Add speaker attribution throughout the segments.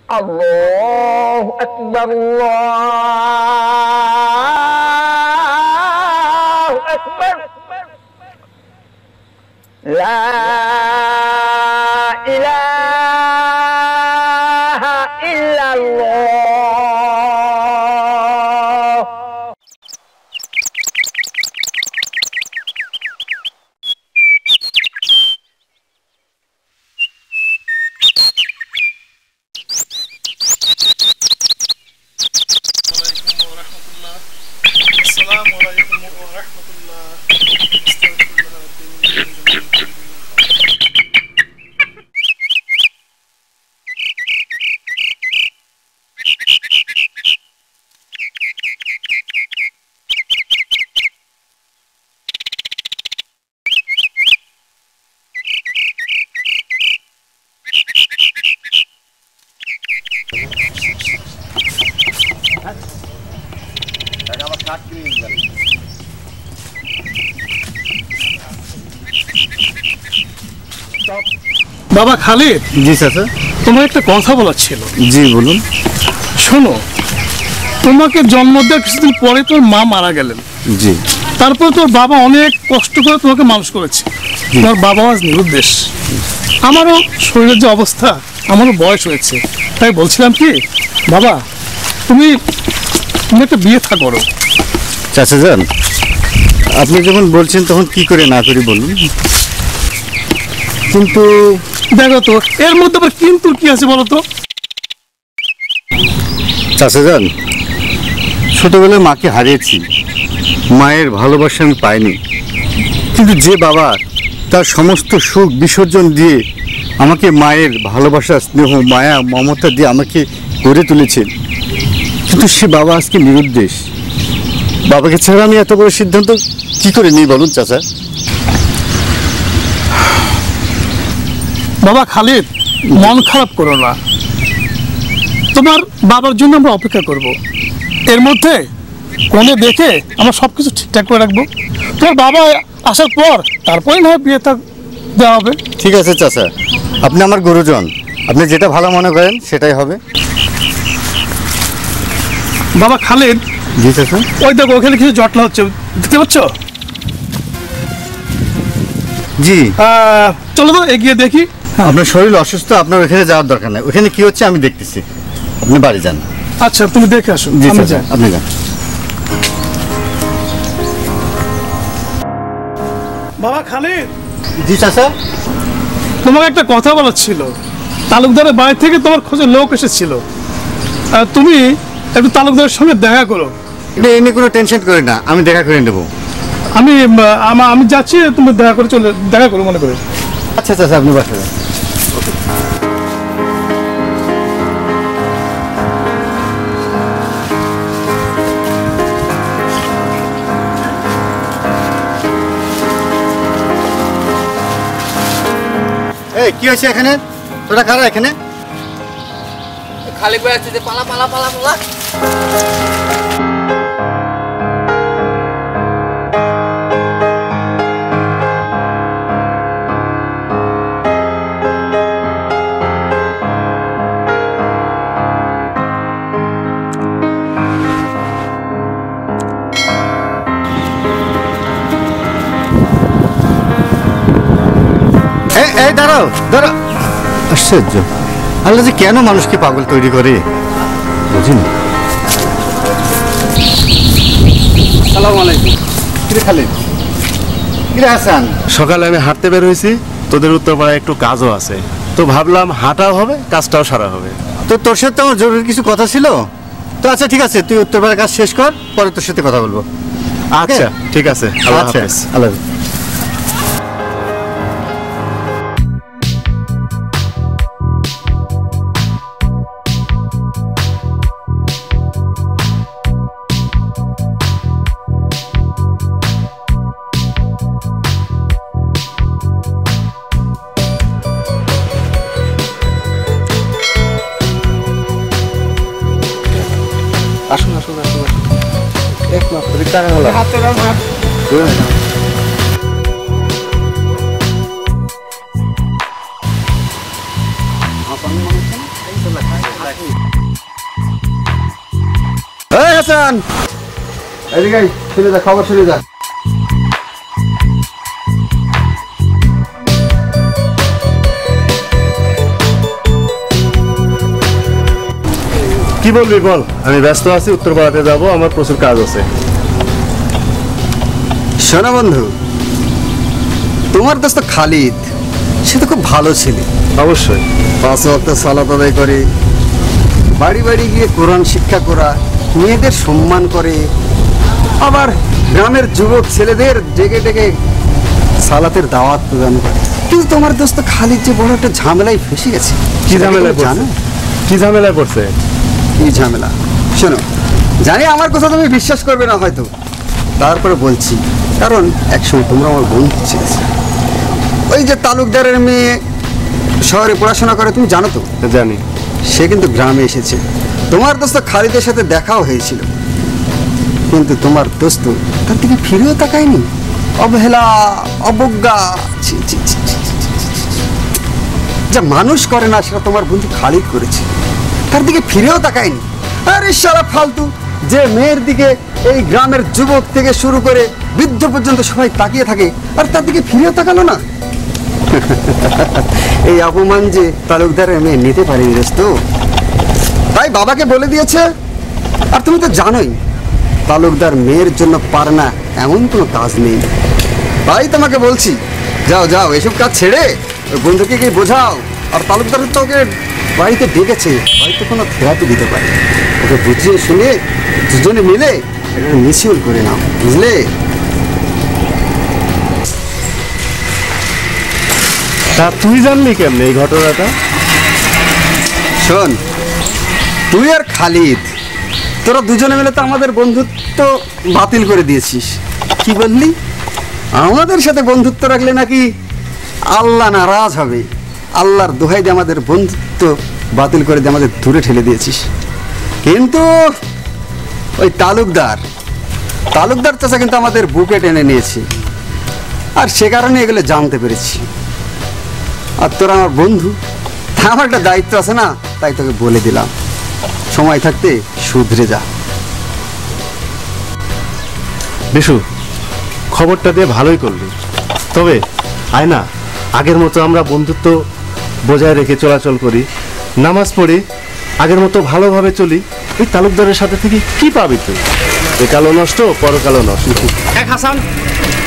Speaker 1: Allahu Akbar, Allahu Akbar. La ilaha illallah.
Speaker 2: বাবা খালিদ।
Speaker 3: জি চাচা।
Speaker 2: তোমার একটা কথা বলার ছিল।
Speaker 3: জি বলুন।
Speaker 2: শোনো, তোমাকে জন্ম দেওয়ার কিছুদিন পরে তোর মা মারা গেলেন।
Speaker 3: জি।
Speaker 2: তারপর তোর বাবা অনেক কষ্ট করে তোমাকে মানুষ করেছে। তোমার বাবা আজ নিরুদ্দেশ। আমারও শরীরের যে অবস্থা, আমারও বয়স হয়েছে, তাই বলছিলাম কি বাবা, তুমি একটা বিয়ে থা করো।
Speaker 3: চাচা যান, আপনি যখন বলছেন তখন কি করে না করি বলুন। কিন্তু
Speaker 2: দেখো তো, এর মধ্যে আবার কিন্তু কি আছে বলো তো।
Speaker 3: চাচা যান, ছোটবেলায় মাকে হারিয়েছি, মায়ের ভালোবাসা আমি পাইনি। কিন্তু যে বাবা তার সমস্ত সুখ বিসর্জন দিয়ে আমাকে মায়ের ভালোবাসা, স্নেহ, মায়া, মমতা দিয়ে আমাকে গড়ে তুলেছেন, কিন্তু সে বাবা আজকে নিরুদ্দেশ। বাবাকে ছাড়া আমি এত বড় সিদ্ধান্ত কি করে নিই বলুন চাচা।
Speaker 2: বাবা খালিদ, মন খারাপ করো না, তোমার বাবার জন্য আমরা অপেক্ষা করব। এর মধ্যে কোণে দেখে আমরা সবকিছু ঠিকঠাক করে রাখবো। তোমার বাবা আসার পর তারপরে না হয় বিয়েটা দেওয়া হবে।
Speaker 3: ঠিক আছে চাচা, আপনি আমার গুরুজন, আপনি যেটা ভালো মনে করেন সেটাই হবে।
Speaker 2: বাবা খালিদ।
Speaker 3: জি চাচা।
Speaker 2: ওই দেখো, ওখানে কিছু জটলা হচ্ছে, দেখতে পাচ্ছ?
Speaker 3: জি।
Speaker 2: চলো তো এগিয়ে দেখি।
Speaker 3: আপনার শরীর অসুস্থ, আপনার ওখানে যাওয়ার দরকার নেই, ওখানে কি হচ্ছে আমি দেখতেছি, আপনি বাড়ি যান।
Speaker 2: আচ্ছা, তুমি দেখে আসো।
Speaker 3: জি চাচা, আপনি যান।
Speaker 2: বাবা খালিদ।
Speaker 3: জি চাচা।
Speaker 2: তোমাকে একটা কথা বলার ছিল। তালুকদারের বাড়ি থেকে তোমার খোঁজে লোক এসেছিল, তুমি একটু তালুকদারের সঙ্গে দেখা করো।
Speaker 3: এটা এমনি কোনো টেনশন করি না, আমি দেখা করে নেবো।
Speaker 2: আমি যাচ্ছি, তুমি দেখা করো মনে করে।
Speaker 3: আচ্ছা চাচা, আপনি বাসা যান। এই কি হয়েছে এখানে? তোরা কারা এখানে?
Speaker 1: খালি বয়ে আছে যে পালা পালা পালা পালা।
Speaker 3: এই দাঁড়াও দাঁড়াও, আশ্চর্য, আল্লাহ যে কেন মানুষকে পাগল তৈরি করে বুঝিনি। আসসালামু আলাইকুম। কিরে খালিদ, কিরে হাসান?
Speaker 4: সকালে আমি হাঁটতে বের হয়েছি, তোদের উত্তরপাড়ায় একটু কাজও আছে, তো ভাবলাম হাঁটাও হবে, কাজটাও সারা হবে।
Speaker 3: তো তোর সাথে আমার জরুরি কিছু কথা ছিল। তো আচ্ছা ঠিক আছে, তুই উত্তরপাড়ার কাজ শেষ কর, পরে তোর সাথে কথা বলবো।
Speaker 4: আচ্ছা ঠিক আছে, আল্লাহ হাফেজ।
Speaker 3: আল্লাহ।
Speaker 4: আসুন আসুন আসুন আসুন, একমাত্র রিটার্ন হলো।
Speaker 3: এই হাসান, এদিকে আয়, শুনে যা, খবর শুনে যা।
Speaker 4: কি বলবি বল, আমি ব্যস্ত আছি, উত্তরপাড়াতে যাব, আমার প্রচুর কাজ আছে।
Speaker 3: শোনো বন্ধু, তোমার দোস্ত খালিদ সে তো খুব ভালো ছেলে।
Speaker 4: অবশ্যই।
Speaker 3: 5 ওয়াক্ত সালাত আদায় করে, বাড়ি বাড়ি গিয়ে কোরআন শিক্ষা করা, মেয়েদের সম্মান করে, আবার গ্রামের যুবক ছেলেদের ডেকে ডেকে সালাতের দাওয়াত প্রদান করে। কিন্তু তোমার দোস্ত খালিদ যে বড় একটা ঝামেলায় ফেসে গেছে।
Speaker 4: কি ঝামেলায়
Speaker 3: জানো?
Speaker 4: কি ঝামেলায় পড়ছে?
Speaker 3: কি ঝামেলা? শোনো, জানি আমার কথা তুমি বিশ্বাস করবে না হয়তো, তারপরে বলছি, কারণ একসময় তোমরা আমার বন্ধু ছিলে। ওই যে তালুকদারের মেয়ে শহরে পড়াশোনা করে, তুমি জানো তো?
Speaker 4: জানি।
Speaker 3: সে কিন্তু গ্রামে এসেছে, তোমার দোস্ত খালিদের সাথে দেখাও হয়েছিল, কিন্তু তোমার দোস্ত তার দিকে ফিরেও তাকায়নি। অবহেলা, অবজ্ঞা, ছি, ছি, ছি, ছি, ছি, ছি, ছি, ছি। যা মানুষ করে না সেটা তোমার বন্ধু খালিদ করেছে, তার দিকে ফিরেও তাকায়নি। আরে সারা ফালতু, যে মেয়ের দিকে এই গ্রামের যুবক থেকে শুরু করে বৃদ্ধ পর্যন্ত সবাই তাকিয়ে থাকে, আর তার দিকে ফিরেও তাকালো না। এই অপমান যে তালুকদারের মেয়ে নিতে পারেনি দোস্ত, তাই বাবাকে বলে দিয়েছে। আর তুমি তো জানোই তালুকদার মেয়ের জন্য পারে না এমন কোনো কাজ নেই। তাই তোমাকে বলছি, যাও যাও, এসব কাজ ছেড়ে ওই বন্ধুকে গিয়ে বোঝাও। আর তালুকদার তো ওকে বাড়িতে ডেকেছে, হয়তো কোনো থেরাপি দিতে পারে। ওকে বুঝিয়ে শুনে দুজনে মিলে একটা মিছিল করে নাও, বুঝলে?
Speaker 4: তা তুই জানলি কেমনে এই ঘটনাটা?
Speaker 3: শোন, তুই আর খালিদ তোরা দুজনে মিলে তো আমাদের বন্ধুত্ব বাতিল করে দিয়েছিস। কি বললি? আমাদের সাথে বন্ধুত্ব রাখলে নাকি আল্লাহ নারাজ হবে। আল্লাহর দোহাই দিয়ে আমাদের বন্ধুত্ব বাতিল করে দিয়ে আমাদের দূরে ঠেলে দিয়েছিস। কিন্তু ওই তালুকদার চাচা কিন্তু আমাদের বুকে টেনে নিয়েছে, আর সে কারণে এগুলো জানতে পেরেছি। আর তোরা আমার বন্ধু, তা আমার একটা দায়িত্ব আছে না, তাই তোকে বলে দিলাম, সময় থাকতে শুধরে যা।
Speaker 4: বিশু, খবরটা দিয়ে ভালোই করলি। তবে আয় না, আগের মতো আমরা বন্ধুত্ব বজায় রেখে চলাচল করি, নামাজ পড়ি, আগের মতো ভালোভাবে চলি। এই তালুকদারের সাথে থেকে কি পাবি তুই? একালও নষ্ট, পরকালও নষ্ট।
Speaker 5: দেখ হাসান,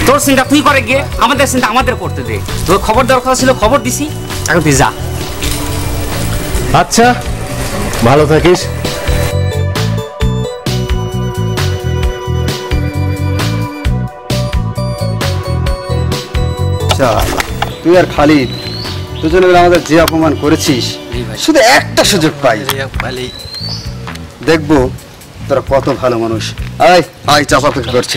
Speaker 5: তোর চিন্তা তুই করে গিয়ে আমাদের চিন্তা আমাদের করতে দে। তোর খবর দরকার ছিল, খবর দিছি, এখন তুই যা।
Speaker 4: আচ্ছা, ভালো থাকিস।
Speaker 3: তুই আর খালিদ দুজনে মিলে আমাদের যে অপমান করেছিস, শুধু একটা সুযোগ পাই, দেখবো তোরা কত ভালো মানুষ। আয় আয়, চাপা কিছু করছি।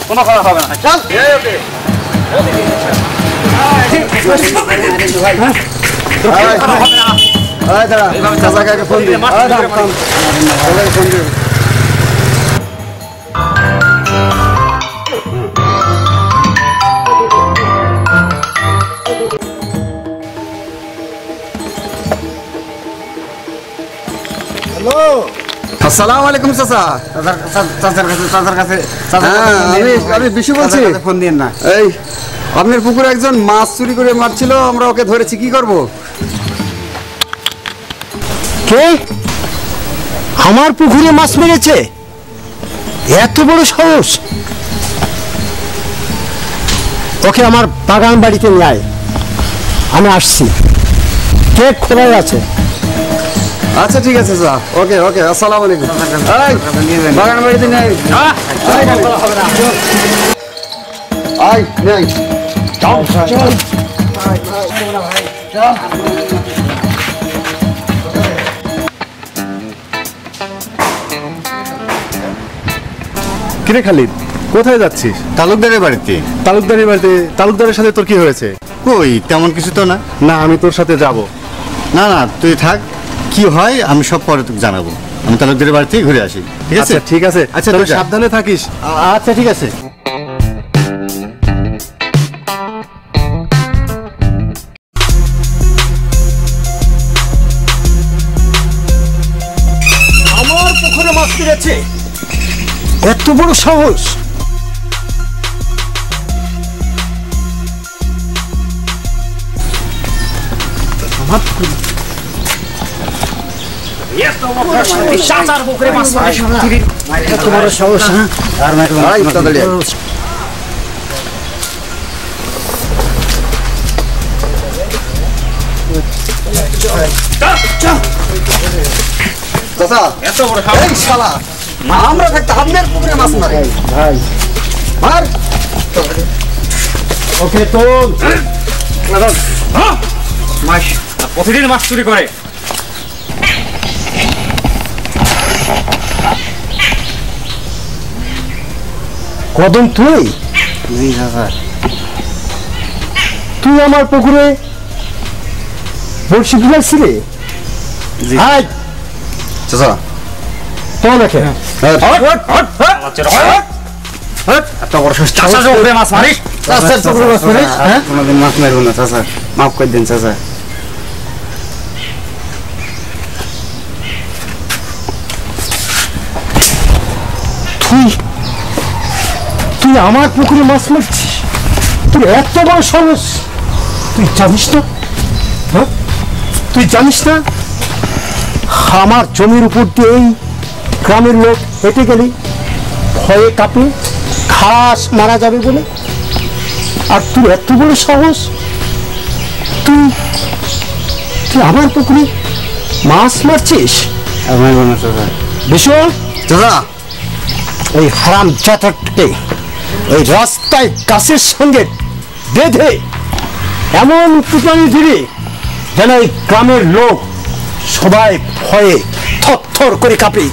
Speaker 5: কোনো খারাপ হবে না, চল।
Speaker 3: আসসালামু আলাইকুম চাচা। আমি বিশু বলছি।
Speaker 4: ফোন দিন না।
Speaker 3: এই
Speaker 6: আপনার পুকুরে একজন মাছ চুরি করে মারছিল, আমরা ওকে ধরেছি, কি করব?
Speaker 7: কে আমার পুকুরে মাছ মেরেছে? এত বড় সাহস! ওকে আমার বাগান বাড়িতে নিয়ে আয়, আমি আসছি। কে খোলাই আছে?
Speaker 6: আচ্ছা ঠিক আছে স্যার, ওকে ওকে, আসসালামু আলাইকুম। বাগান বাড়িতে নেই, আয় নেই।
Speaker 4: কিরে খালিদ, কোথায় যাচ্ছিস?
Speaker 3: তালুকদারের বাড়িতে।
Speaker 4: তালুকদারের বাড়িতে? তালুকদারের সাথে তোর কি হয়েছে?
Speaker 3: কই তেমন কিছু তো না।
Speaker 4: না, আমি তোর সাথে যাব।
Speaker 3: না না, তুই থাক, কি হয় আমি সব পরে তোকে জানাবো। আমি তালুকদারের বাড়ি থেকে ঘুরে আসি, ঠিক আছে?
Speaker 4: আচ্ছা ঠিক আছে,
Speaker 3: আচ্ছা,
Speaker 4: তবে
Speaker 3: তুই যা।
Speaker 4: সাবধানে থাকিস।
Speaker 3: আচ্ছা ঠিক আছে।
Speaker 7: আমার পুকুরে মাছ মেরেছে? এত বড় সাহস!
Speaker 5: চাচার পুকুরে মাছ মারে
Speaker 7: এত বড় সাহস! হ্যাঁ,
Speaker 6: আয় তাড়াতাড়ি আয়। চাচা,
Speaker 5: এত বড় সাহস!
Speaker 6: এই শালা, আমরা থাকতে আপনার পুকুরে মাছ মারে।
Speaker 7: ভাই
Speaker 6: মার।
Speaker 7: ওকে তোল।
Speaker 5: মাস প্রতিদিন মাছ চুরি করে।
Speaker 7: কদম, তুই তুই আমার পুকুরে বড়শি ফেলাইছিলি? হাই,
Speaker 6: চাচা,
Speaker 7: তোল একে।
Speaker 5: এত বড় সাহস! চাচার পুকুরে মাছ মারিস?
Speaker 7: রাস্তার পুকুরে মাছ মারিস? হ্যাঁ?
Speaker 6: কোনোদিন মাছ মারবো না চাচা, মাফ করে দিন চাচা।
Speaker 7: তুই তুই আমার পুকুরে মাছ মারছিস? তুই এত বড় সাহস! তুই জানিস না? হ্যাঁ, তুই জানিস না আমার জমির উপর দিয়ে এই গ্রামের লোক হেঁটে গেলি ভয়ে কাঁপে ঘাস মারা যাবে বলে? আর তুই এত বড় সাহস! তুই তুই আমার পুকুরে মাছ মারছিস?
Speaker 6: মারবো না চাচা।
Speaker 7: বিশু,
Speaker 6: চাচা,
Speaker 7: ওই হারাম জাতককে ওই রাস্তায় গাছের সঙ্গে বেঁধে এমন কুটানি দিবি যেন এই গ্রামের লোক সবাই ভয়ে থরথর করে কাঁপে।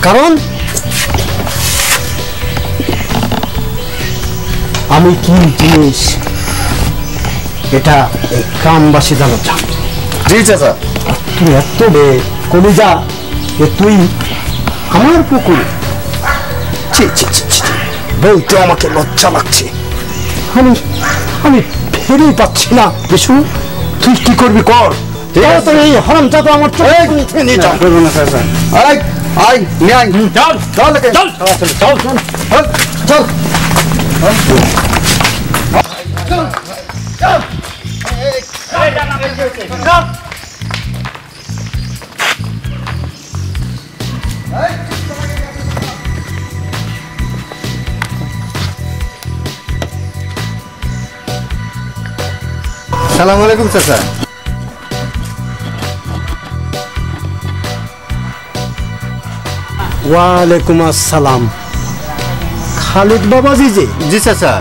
Speaker 7: কারণ আমি কি জিনিস এটা এই গ্রামবাসী যেন জানে।
Speaker 6: জি চাচা।
Speaker 7: তুই এত কলিজা যে তুই আমার পুকুরে, ছি ছি ছি ছি, বলতে আমাকে লজ্জা লাগছে। আমি আমি ফেরেই পাচ্ছি না। বিশু, তুই কি করবি কর। তাড়াতাড়ি এই হারামজাদা তো আমার চোখে নিয়ে যা।
Speaker 6: করবো না চাচা। আয় আয় নিয়ে আয়।
Speaker 5: চল
Speaker 6: চল একে।
Speaker 5: চল চল চল
Speaker 6: চল।
Speaker 3: সালাম আলাইকুম চাচা।
Speaker 7: ওয়ালাইকুম আসসালাম। খালিদ বাবাজি যে?
Speaker 3: জি চাচা।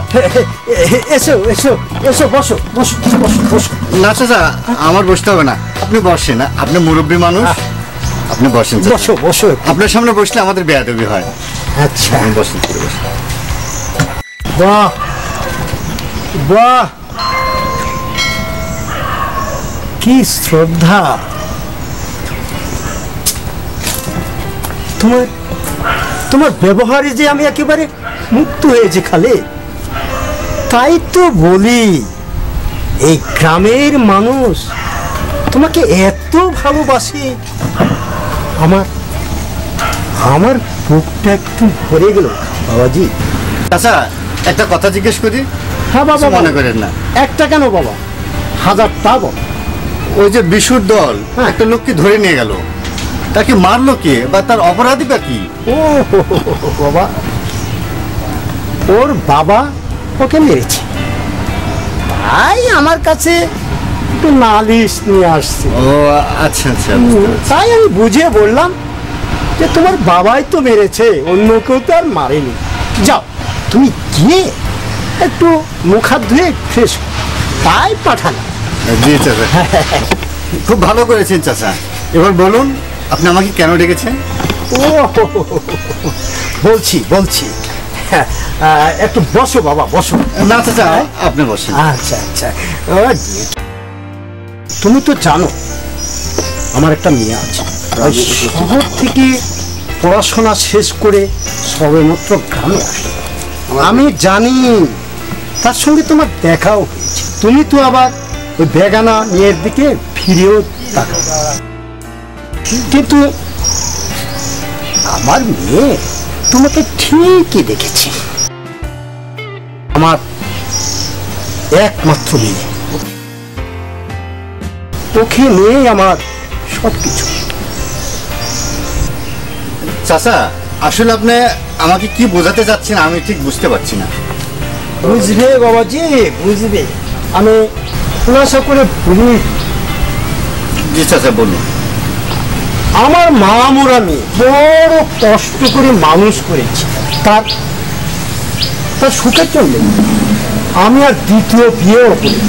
Speaker 7: এসো এসো এসো, বসো বসো বসো বসো।
Speaker 3: না চাচা, আমার বসতে হবে না, আপনি বসেন। আপনি মুরব্বী মানুষ, আপনি বসেন চাচা।
Speaker 7: বসো বসো।
Speaker 3: আপনার সামনে বসলে আমাদের বেয়াদবি হয়।
Speaker 7: আচ্ছা,
Speaker 3: আপনি বসেন, বসেন।
Speaker 7: বাহ বাহ, কি শ্রদ্ধা! তোমার তোমার ব্যবহারে যে আমি একেবারে মুক্ত হয়েছি খালে। তাই তো বলি, এই গ্রামের মানুষ তোমাকে এত ভালোবাসে। আমার আমার বুকটা একটু ভরে গেল বাবাজি।
Speaker 3: চাচা, একটা কথা জিজ্ঞেস করি।
Speaker 7: হ্যাঁ বাবা,
Speaker 3: কিছু মনে করেন না।
Speaker 7: একটা কেন বাবা, 1000টা বাবা।
Speaker 3: ওই যে বিশুর দল
Speaker 7: হ্যাঁ।
Speaker 3: একটা লোককে ধরে নিয়ে গেল, তাকে মারলো কে বা তার অপরাধীটা কি?
Speaker 7: ও বাবা, ওর বাবা ওকে মেরেছে, তাই আমার কাছে একটু নালিশ নিয়ে আসছে।
Speaker 3: ও আচ্ছা আচ্ছা, বুঝতে পেরেছি।
Speaker 7: তাই আমি বুঝিয়ে বললাম যে তোমার বাবাই তো মেরেছে, অন্য কেউ তো আর মারেনি। যাও তুমি গিয়ে একটু মুখ হাত ধুয়ে ফ্রেশ, তাই পাঠালাম।
Speaker 3: জি চাচা, খুব ভালো করেছেন চাচা। এবার বলুন আপনি আমাকে কেন ডেকেছেন?
Speaker 7: ও বলছি বলছি, একটু বসো বাবা, বসো।
Speaker 3: না চাচা, আপনি বসেন।
Speaker 7: আচ্ছা আচ্ছা, তুমি তো জানো আমার একটা মেয়ে আছে, ওই শহর থেকে পড়াশোনা শেষ করে সবেমাত্র গ্রামে আসে। আমি জানি তার সঙ্গে তোমার দেখাও হয়েছে, তুমি তো আবার ওই বেগানা মেয়ের দিকে ফিরেও তাকাও। কিন্তু আমার মেয়ে তোমাকে ঠিকই দেখেছে, আমার একমাত্র মেয়ে, ওকে নিয়েই আমার সবকিছু।
Speaker 3: চাচা আসলে আপনি আমাকে কি বোঝাতে চাচ্ছেন আমি ঠিক বুঝতে পারছি না।
Speaker 7: বুঝবে বাবাজি, বুঝবে, আমি খোলাসা করে বলি।
Speaker 3: জি চাচা বলুন।
Speaker 7: আমার মা মোরা মেয়ে বড় কষ্ট করে মানুষ করেছি, তার তার সুখের জন্য আমি আর দ্বিতীয় বিয়েও করি।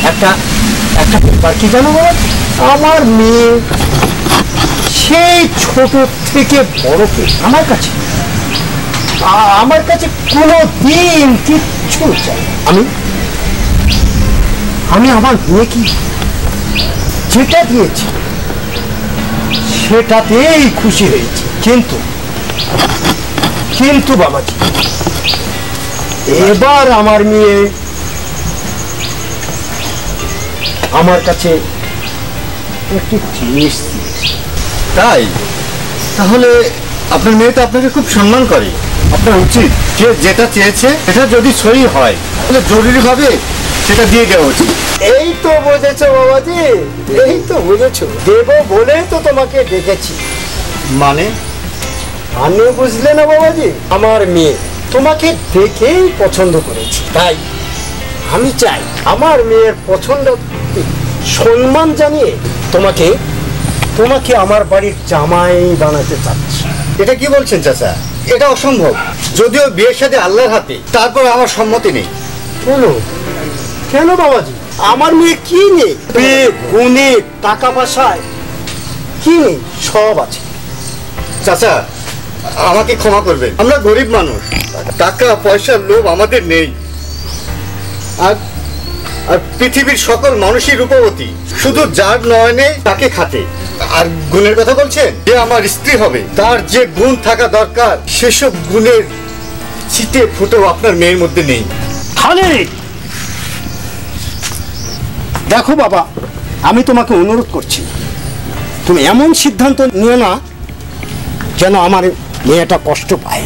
Speaker 7: একটা একটা ব্যাপার কি জানো বাবাজি, আমার মেয়ে সেই ছোট থেকে বড়কে আমার কাছে কোনো দিন কিচ্ছু চাই। আমি আমার মেয়েকে যেটা দিয়েছি সেটাতেই খুশি হয়েছি। কিন্তু বাবাজি, এবার আমার মেয়ে আমার কাছে একটি জিনিস দিয়েছে।
Speaker 3: তাই? তাহলে আপনার মেয়ে তো আপনাকে খুব সম্মান করে। আপনার উচিত যে যেটা চেয়েছে সেটা যদি সই হয় তাহলে জরুরিভাবে সেটা দিয়ে দেওয়া উচিত।
Speaker 7: এই তো বুঝেছো বাবাজি, এই তো বুঝেছো, দেব বলেই তো তোমাকে ডেকেছি।
Speaker 3: মানে
Speaker 7: বুঝলে না বাবাজি, আমার মেয়ে তোমাকে দেখেই পছন্দ করেছে, তাই আমি চাই আমার মেয়ের পছন্দ সম্মান জানিয়ে তোমাকে আমার বাড়ির জামাই বানাতে চাচ্ছি।
Speaker 3: এটা কি বলছেন চাচা? এটা অসম্ভব। যদিও বিয়ের সাথে আল্লাহর হাতে, তারপর আমার সম্মতি নেই।
Speaker 7: কেন বাবাজি, আমার মেয়ে কি নেই? গুণে, টাকা পয়সায় কি নেই? সব আছে।
Speaker 3: চাচা আমাকে ক্ষমা করবেন, আমরা গরিব মানুষ, টাকা পয়সার লোভ আমাদের নেই। আর আর পৃথিবীর সকল মানুষই রূপবতী, শুধু যার নয়নে তাকে খাটে। আর গুণের কথা বলছেন, যে আমার স্ত্রী হবে তার যে গুণ থাকা দরকার সেসব গুণের ছিটে ফুটেও আপনার মেয়ের মধ্যে নেই।
Speaker 7: খালিদ, দেখো বাবা, আমি তোমাকে অনুরোধ করছি, তুমি এমন সিদ্ধান্ত নিও না যেন আমার মেয়েটা কষ্ট পায়।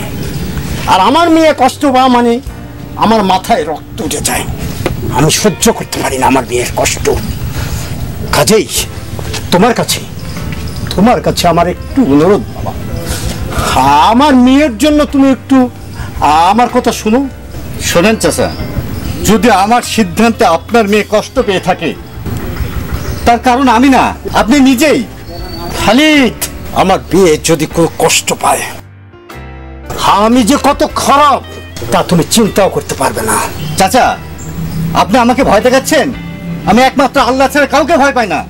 Speaker 7: আর আমার মেয়ে কষ্ট পাওয়া মানে আমার মাথায় রক্ত উঠে যায়, আমি সহ্য করতে পারি না আমার মেয়ের কষ্ট। কাজেই তোমার কাছে আমার একটু অনুরোধ বাবা, আমার মেয়ের জন্য তুমি একটু আমার কথা শুনো।
Speaker 3: শোনেন চাচা, যদি আমার সিদ্ধান্তে আপনার মেয়ে কষ্ট পেয়ে থাকে তার কারণ আমি না, আপনি নিজেই।
Speaker 7: খালিদ, আমার বিয়ে যদি কেউ কষ্ট পায়, আমি যে কত খারাপ তা তুমি চিন্তাও করতে পারবে না।
Speaker 3: চাচা আপনি আমাকে ভয় দেখাচ্ছেন? আমি একমাত্র আল্লাহ ছাড়া কাউকে ভয় পাই না।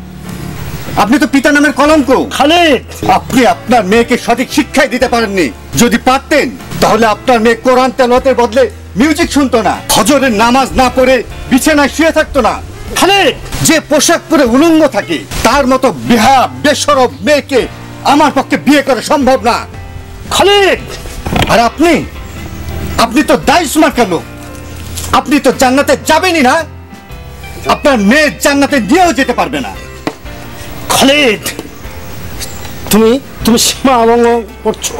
Speaker 3: আপনি তো পিতা নামের কলঙ্ক।
Speaker 7: খালিদ,
Speaker 3: আপনি আপনার মেয়েকে সঠিক শিক্ষাই দিতে পারেননি। যদি পারতেন তাহলে আপনার মেয়ে কোরআন তেলাওয়াতের বদলে মিউজিক শুনতো না, ফজরের নামাজ না পড়ে বিছানায় শুয়ে থাকতো না।
Speaker 7: খালিদ,
Speaker 3: যে পোশাক পরে উলঙ্গ থাকে তার মতো বেহায়া বেশরম মেয়েকে আমার পক্ষে বিয়ে করা সম্ভব না।
Speaker 7: খালিদ,
Speaker 3: আর আপনি তো দাইশ মার্কা লোক, আপনি তো জান্নাতে যাবেনই না, আপনার মেয়ে জান্নাতে দিয়েও যেতে পারবে না।
Speaker 7: খালিদ, তুমি সীমা লঙ্ঘন করছো।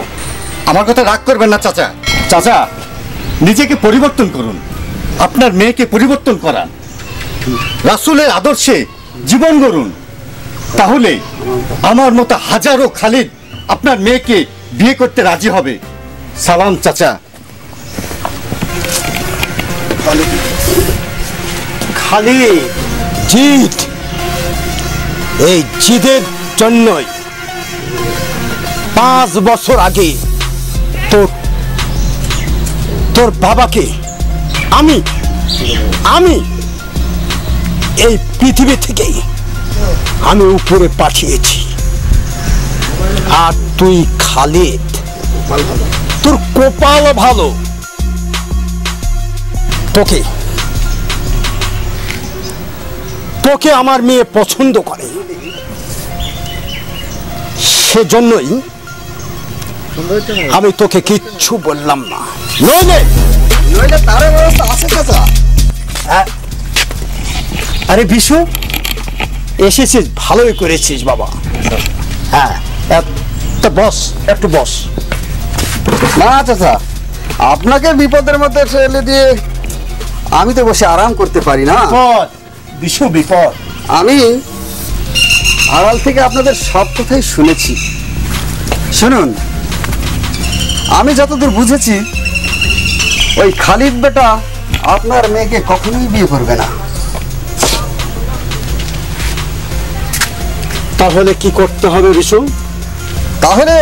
Speaker 3: আমার কথা রাগ করবেন না চাচা। চাচা নিজেকে পরিবর্তন করুন, আপনার মেয়েকে পরিবর্তন করান, রাসূলের আদর্শে জীবন গড়ুন। তাহলে আমার মতো হাজারো খালিদ আপনার মেয়েকে বিয়ে করতে রাজি হবে। সালাম চাচা।
Speaker 7: খালিদ, জিদ, এই জিদের জন্যই 5 বছর আগে তোর বাবাকে আমি এই পৃথিবী থেকে আমি উপরে পাঠিয়েছি। আর তুই খালিদ, তোর কপাল ভালো, তোকে আমার মেয়ে পছন্দ করে, সেজন্যই আমি তোকে কিচ্ছু বললাম না। নইলে
Speaker 6: তার ব্যবস্থা আছে চাচা।
Speaker 7: আরে বিশু, এসেছিস, ভালোই করেছিস বাবা। হ্যাঁ, বস, একটু বস।
Speaker 6: না চাচা, আপনাকে বিপদের মধ্যে ফেলে দিয়ে আমি তো বসে আরাম করতে পারি না।
Speaker 7: বিশু, বিপদ।
Speaker 6: আমি আড়াল থেকে আপনাদের সব কথাই শুনেছি। শুনুন, আমি যতদূর বুঝেছি, ওই খালিদ বেটা আপনার মেয়েকে কখনোই বিয়ে করবে না।
Speaker 7: তাহলে কি করতে হবে বিশু?
Speaker 6: তাহলে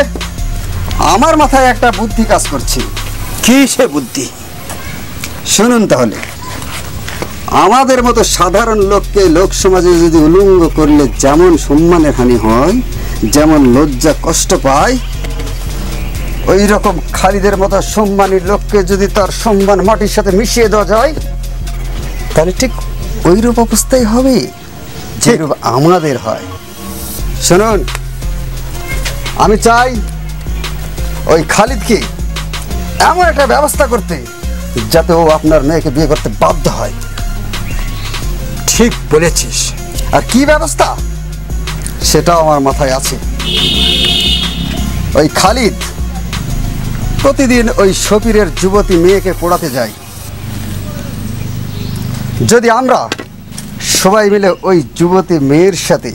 Speaker 6: আমার মাথায় একটা বুদ্ধি কাজ করছে।
Speaker 7: কি সে বুদ্ধি?
Speaker 6: শুনুন তাহলে, আমাদের মতো সাধারণ লোককে লোক সমাজে যদি উলঙ্গ করলে যেমন সম্মানের হানি হয়, যেমন লজ্জা কষ্ট পায়, ওই রকম খালিদের মতো সম্মানী লোককে যদি তার সম্মান মাটির সাথে মিশিয়ে দেওয়া যায়, তাহলে ঠিক ওইরূপ অবস্থাই হবে যেরূপ আমাদের হয়। শুনুন, আমি চাই ওই খালিদকে এমন একটা ব্যবস্থা করতে যাতে ও আপনার মেয়েকে বিয়ে করতে বাধ্য হয়।
Speaker 7: ঠিক বলেছিস।
Speaker 6: আর কি ব্যবস্থা সেটাও আমার মাথায় আছে। ওই খালিদ প্রতিদিন ওই শফিরের যুবতী মেয়েকে পড়াতে যায়। যদি আমরা সবাই মিলে ওই যুবতী মেয়ের সাথে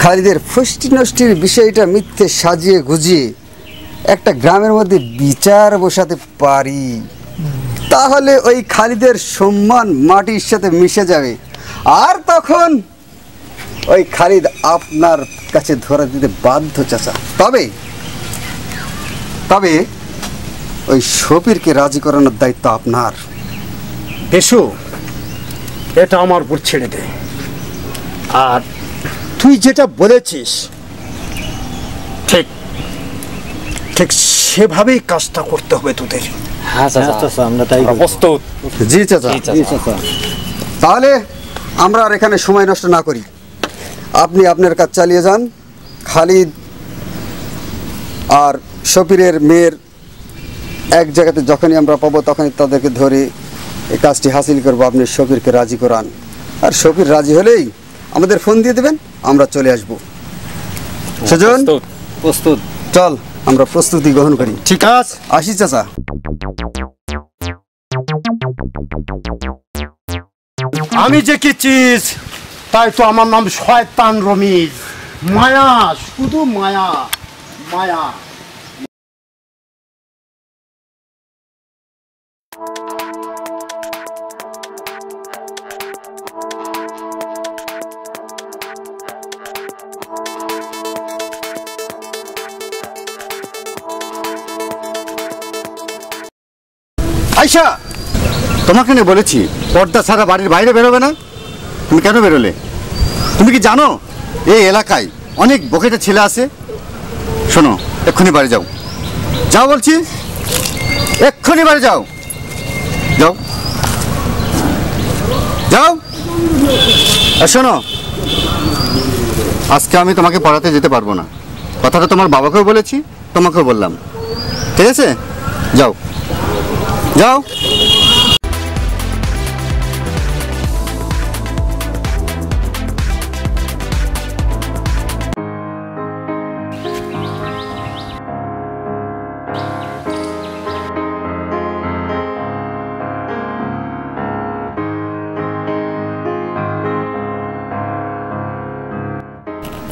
Speaker 6: খালিদের ফষ্টি নষ্টির বিষয়টা মিথ্যে সাজিয়ে গুজিয়ে একটা গ্রামের মধ্যে বিচার বসাতে পারি, তাহলে ওই খালিদের সম্মান মাটির সাথে মিশে যাবে। আর তখন ওই খালিদ আপনার কাছে ধরা দিতে বাধ্য চাচা। তবে ওই শফিরকে রাজি করানোর দায়িত্ব আপনার।
Speaker 7: বেশু, এটা আমার উপর ছেড়ে দে। আর তুই যেটা বলেছিস ঠিক ঠিক সেভাবেই কাজটা করতে হবে তোদের।
Speaker 5: হ্যাঁ চাচা, আমরা তাই
Speaker 7: প্রস্তুত?
Speaker 6: জি চাচা। তাহলে আমরা আর এখানে সময় নষ্ট না করি, আপনি আপনার কাজ চালিয়ে যান। খালিদ আর শফিরের মেয়ের এক জায়গাতে যখনই আমরা পাবো তখনই তাদেরকে ধরে এই কাজটি হাসিল করবো। আপনি শফিরকে রাজি করান, আর শফির রাজি হলেই আমাদের ফোন দিয়ে দেবেন, আমরা চলে আসবো। সেজন,
Speaker 5: প্রস্তুত।
Speaker 6: চল আমরা প্রস্তুতি গ্রহণ করি।
Speaker 7: ঠিক আছে,
Speaker 6: আসি চাচা।
Speaker 7: আমি যে কি চিজ, তাই তো আমার নাম শয়তান রমিজ। মায়া, শুধু মায়া, মায়া।
Speaker 3: আয়শা, তোমাকে না বলেছি পর্দা ছাড়া বাড়ির বাইরে বেরোবে না? তুমি কেন বেরোলে? তুমি কি জানো এই এলাকায় অনেক বকেটে ছেলে আছে? শোনো, এক্ষুনি বাড়ি যাও। যাও বলছি, এক্ষুনি বাড়ি যাও। যাও যাও। আর শোনো, আজকে আমি তোমাকে পড়াতে যেতে পারবো না। কথাটা তোমার বাবাকেও বলেছি, তোমাকেও বললাম। ঠিক আছে, যাও যাও।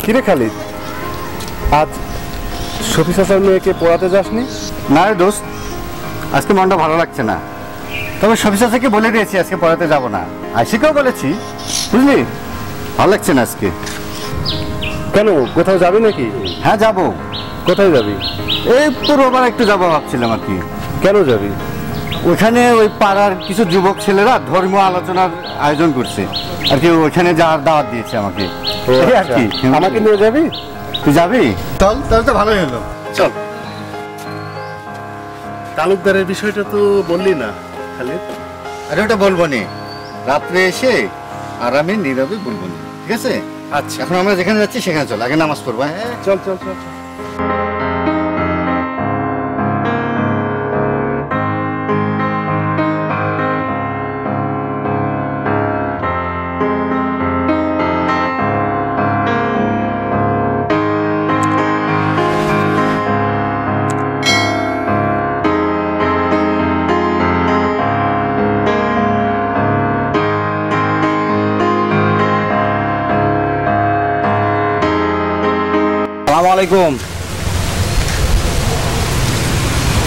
Speaker 4: কিরে খালিদ, আজ শফি চাচার মেয়েকে পড়াতে যাসনি?
Speaker 3: না রে দোস্ত, আজকে মনটা ভালো লাগছে না। তবে শফি চাচাকে বলে দিয়েছি আজকে পড়াতে যাব না, আশিকেও বলেছি, বুঝলি? ভালো লাগছে না আজকে।
Speaker 4: কেন, কোথাও যাবি নাকি?
Speaker 3: হ্যাঁ যাব।
Speaker 4: কোথায় যাবি?
Speaker 3: এই তো রোববার একটু যাবো ভাবছিলাম আর কি।
Speaker 4: কেন যাবি?
Speaker 3: ওইখানে ওই পাড়ার কিছু যুবক ছেলেরা ধর্মীয় আলোচনার আয়োজন করছে আর কি, ওইখানে যাওয়ার দাওয়াত দিয়েছে আমাকে। এই আর কি।
Speaker 4: আমাকে নিয়ে যাবি?
Speaker 3: তুই যাবি? চল, তাহলে তো ভালোই হলো।
Speaker 4: চল। তালুকদারের বিষয়টা তো বললি না খালিদ।
Speaker 3: আরে ওটা বলবো নি, রাত্রে এসে আরামে নীরবে বলবো নি, ঠিক আছে?
Speaker 4: আচ্ছা,
Speaker 3: এখন আমরা যেখানে যাচ্ছি সেখানে চল, আগে নামাজ পড়বো। হ্যাঁ
Speaker 4: চল চল চল।
Speaker 1: আসসালামু আলাইকুম।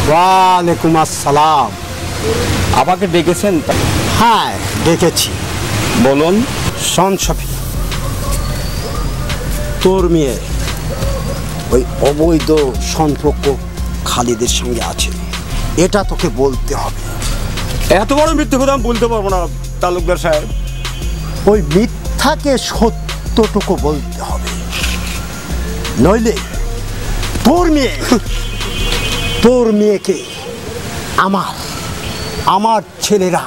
Speaker 7: ওয়ালাইকুম আসসালাম।
Speaker 1: আমাকে ডেকেছেন?
Speaker 7: হ্যাঁ ডেকেছি।
Speaker 1: বলুন।
Speaker 7: শোন শফি, তোর মেয়ে ওই অবৈধ সম্পর্ক খালিদের সঙ্গে আছে, এটা তোকে বলতে হবে।
Speaker 1: এত বড় মিথ্যে কথা আমি বলতে পারবো না তালুকদার সাহেব।
Speaker 7: ওই মিথ্যাকে সত্যটুকু বলতে হবে, নইলে তোর মেয়েকে আমার ছেলেরা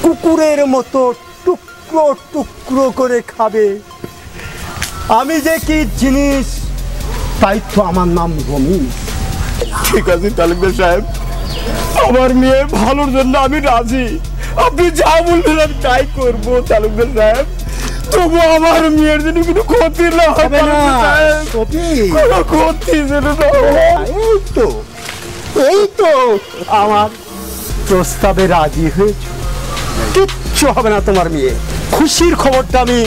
Speaker 7: কুকুরের মতো টুকরো টুকরো করে খাবে। আমি যে কি জিনিস তাই তো আমার নাম রমি।
Speaker 1: ঠিক আছে তালুকদার সাহেব, আমার মেয়ে ভালোর জন্য আমি রাজি। আপনি যা বলবেন আমি তাই করবো তালুকদার সাহেব। তবু আমার মেয়ের জন্য কোনো ক্ষতি না হয় তালুকদার সাহেব। কোনো ক্ষতি যেন না হয়।
Speaker 7: এই তো আমার প্রস্তাবে রাজি হয়েছে। কিচ্ছু হবে না তোমার মেয়ে। খুশির খবরটা আমি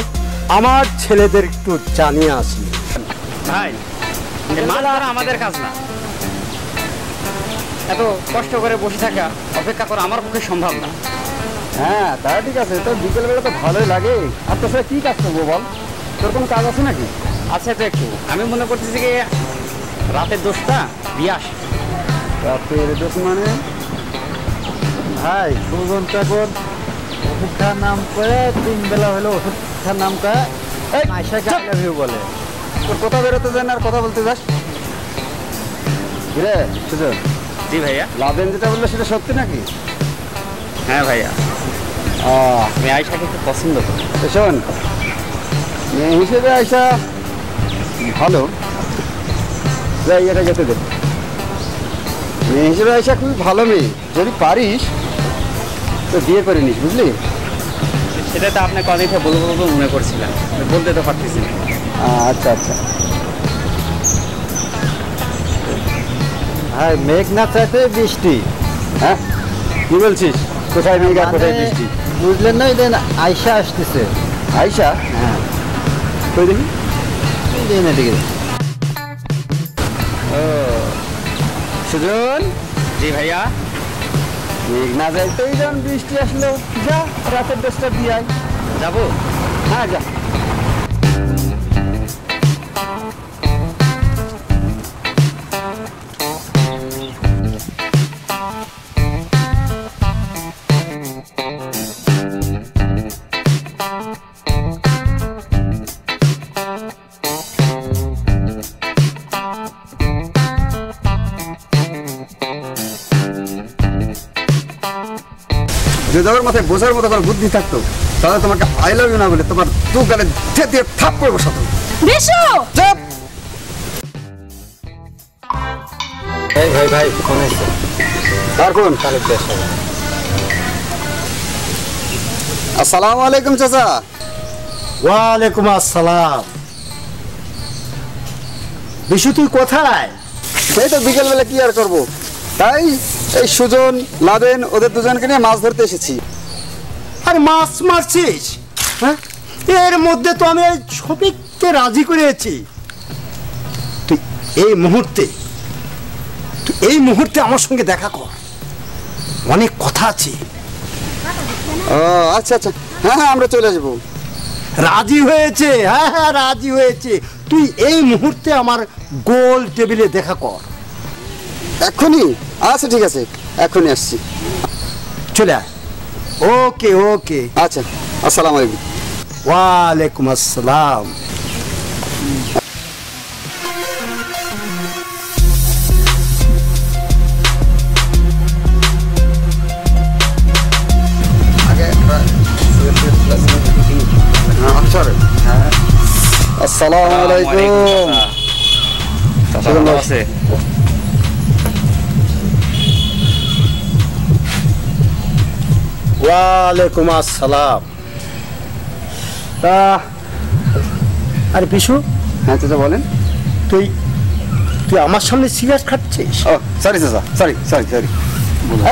Speaker 7: আমার ছেলেদের একটু জানিয়ে আসি।
Speaker 5: ভাই, এই মাছ ধরা আমাদের কাজ না। এত কষ্ট করে বসে থাকা, অপেক্ষা করা আমার পক্ষে সম্ভব না।
Speaker 6: হ্যাঁ তা ঠিক আছে, তোর বিকেলবেলা তো ভালোই লাগে। আর তোর সাথে কি কাজ করবো বল? তোর কোনো কাজ আছে নাকি?
Speaker 5: আচ্ছা তো একটু আমি মনে করতেছি যে রাতের দোষটা দিয়ে আসি।
Speaker 6: রাতের দোষ মানে? ভাই সুজন চাকর ওষুধ খাওয়ার নাম করে 3 বেলা হলো ওষুধ খাওয়ার নাম করে আয়সাকে আই লাভ ইউ বলে। তোর কথা বেরোতে যায় না আর কথা বলতে যাস। রে সুজন,
Speaker 5: জি ভাইয়া।
Speaker 6: লাভেন যেটা বললো সেটা সত্যি নাকি?
Speaker 5: হ্যাঁ ভাইয়া, আমি আয়সাকে খুব পছন্দ করি।
Speaker 6: শোন, মেয়ে হিসেবে আয়সা ভালো, যাই এটা যেতে দে। মেয়ে হিসেবে আয়সা খুবই ভালো মেয়ে, যদি পারিস তো বিয়ে করে নিস, বুঝলি?
Speaker 5: সেটা তো আপনার কদিকে বলবো মনে করছিলাম, বলতে তো পারতেছি না।
Speaker 6: আচ্ছা আচ্ছা। হ্যাঁ, মেঘ না চাইতে বৃষ্টি। হ্যাঁ কি বলছিস? কোথায় মেঘ আর কোথায় বৃষ্টি? বুঝলেন না? দেন আয়সা আসতেছে। আয়সা? হ্যাঁ, কই দেখি না দিকে। ও সুজন।
Speaker 5: জি ভাইয়া।
Speaker 6: মেঘ না যাইতেই যখন বৃষ্টি আসলো, যা রাতের দোষটা দিয়ে আয়।
Speaker 5: যাবো?
Speaker 6: হ্যাঁ যা। যদি আমার মাথায় বোঝার মতো কোনো বুদ্ধি থাকতো তাহলে তোমাকে আই লাভ ইউ না বলে তোমার দু গালে দিয়ে থাপ করে বসাতো।
Speaker 8: বিশু!
Speaker 6: চুপ! এই ভাই ফোন এসেছে। আর কোন? আসসালামু আলাইকুম চাচা।
Speaker 7: ওয়ালাইকুম আসসালাম। বিশু তুই কোথায়?
Speaker 6: সেই তো বিকেলবেলা কি আর করবো, তাই এই সুজন লাদেন ওদের দুজনকে নিয়ে মাছ ধরতে এসেছি।
Speaker 7: আর মাছ মারছিস? হ্যাঁ, এর মধ্যে তো আমি এই ছবিক তোকে রাজি করেছি। তুই এই মুহূর্তে আমার সঙ্গে দেখা কর, অনেক কথা আছে।
Speaker 6: ও আচ্ছা আচ্ছা, হ্যাঁ হ্যাঁ আমরা চলে আসবো।
Speaker 7: রাজি হয়েছে? হ্যাঁ হ্যাঁ রাজি হয়েছে। তুই এই মুহূর্তে আমার গোল টেবিলে দেখা কর।
Speaker 6: এখনই? আচ্ছা ঠিক আছে, এখনই আসছি।
Speaker 7: চলে আয়। ওকে ওকে।
Speaker 6: আচ্ছা, আসসালামু আলাইকুম।
Speaker 7: ওয়ালাইকুম আসসালাম।
Speaker 6: আসসালামু আলাইকুম।
Speaker 5: আছে
Speaker 7: ওয়ালাইকুম আসসালাম। আরে বিশু,
Speaker 6: হ্যাঁ চাচা বলেন।
Speaker 7: তুই আমার সামনে সিগারেট খাচ্ছিস?
Speaker 6: ও সরি চাচা, সরি সরি সরি,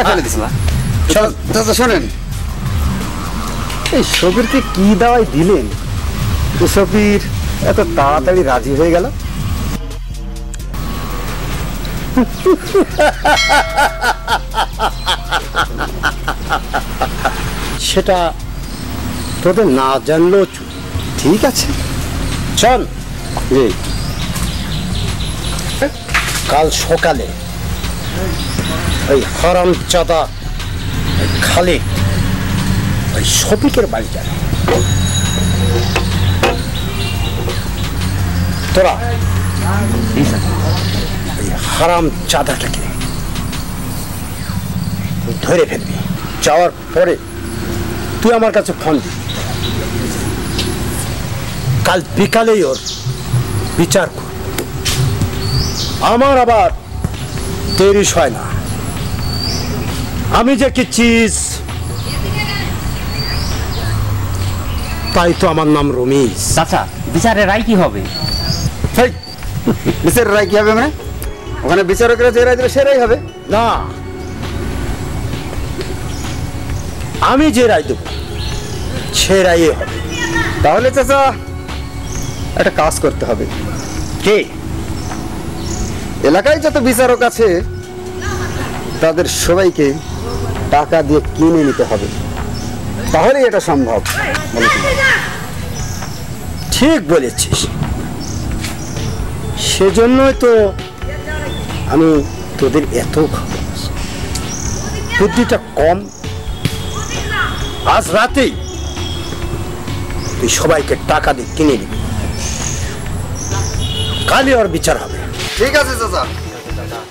Speaker 6: ফেলে দিছি। চাচা শোনেন,
Speaker 7: এই সবিরকে কি দাওয়াই দিলেন যে সবির এত তাড়াতাড়ি রাজি হয়ে গেল? সেটা তোদের না জানলেও ঠিক আছে। চল
Speaker 6: জি
Speaker 7: কাল সকালে ওই হারামজাদা খালিদ ওই শফিকের বাড়ি যাবে। তোরা ওই হারামজাদাটাকে ধরে ফেলবি। যাওয়ার পরে তুই আমার কাছে ফোন দিবি। কাল বিকালেই ওর বিচার কর। আমার আবার দেরি হয় না। আমি যে কি চিজ, তাই তো আমার নাম রমিজ।
Speaker 5: চাচা, বিচারের রায় কি হবে?
Speaker 6: বিচারের রায় কি হবে? মানে ওখানে বিচারকরা যে রায় দেবে সে রায় হবে?
Speaker 7: না, আমি যে রায় দেব সে রায় হবে।
Speaker 6: তাহলে চাচা একটা কাজ করতে হবে।
Speaker 7: কে?
Speaker 6: এলাকায় যত বিচারক আছে তাদের সবাইকে টাকা দিয়ে কিনে নিতে হবে, তাহলেই এটা সম্ভব।
Speaker 7: ঠিক বলেছিস। সেজন্যই তো আমি তোদের এত বুদ্ধিটা কম। আজ রাতেই তুই সবাইকে টাকা দিয়ে কিনে নিবি, কালই ওর বিচার হবে।
Speaker 6: ঠিক আছে চাচা,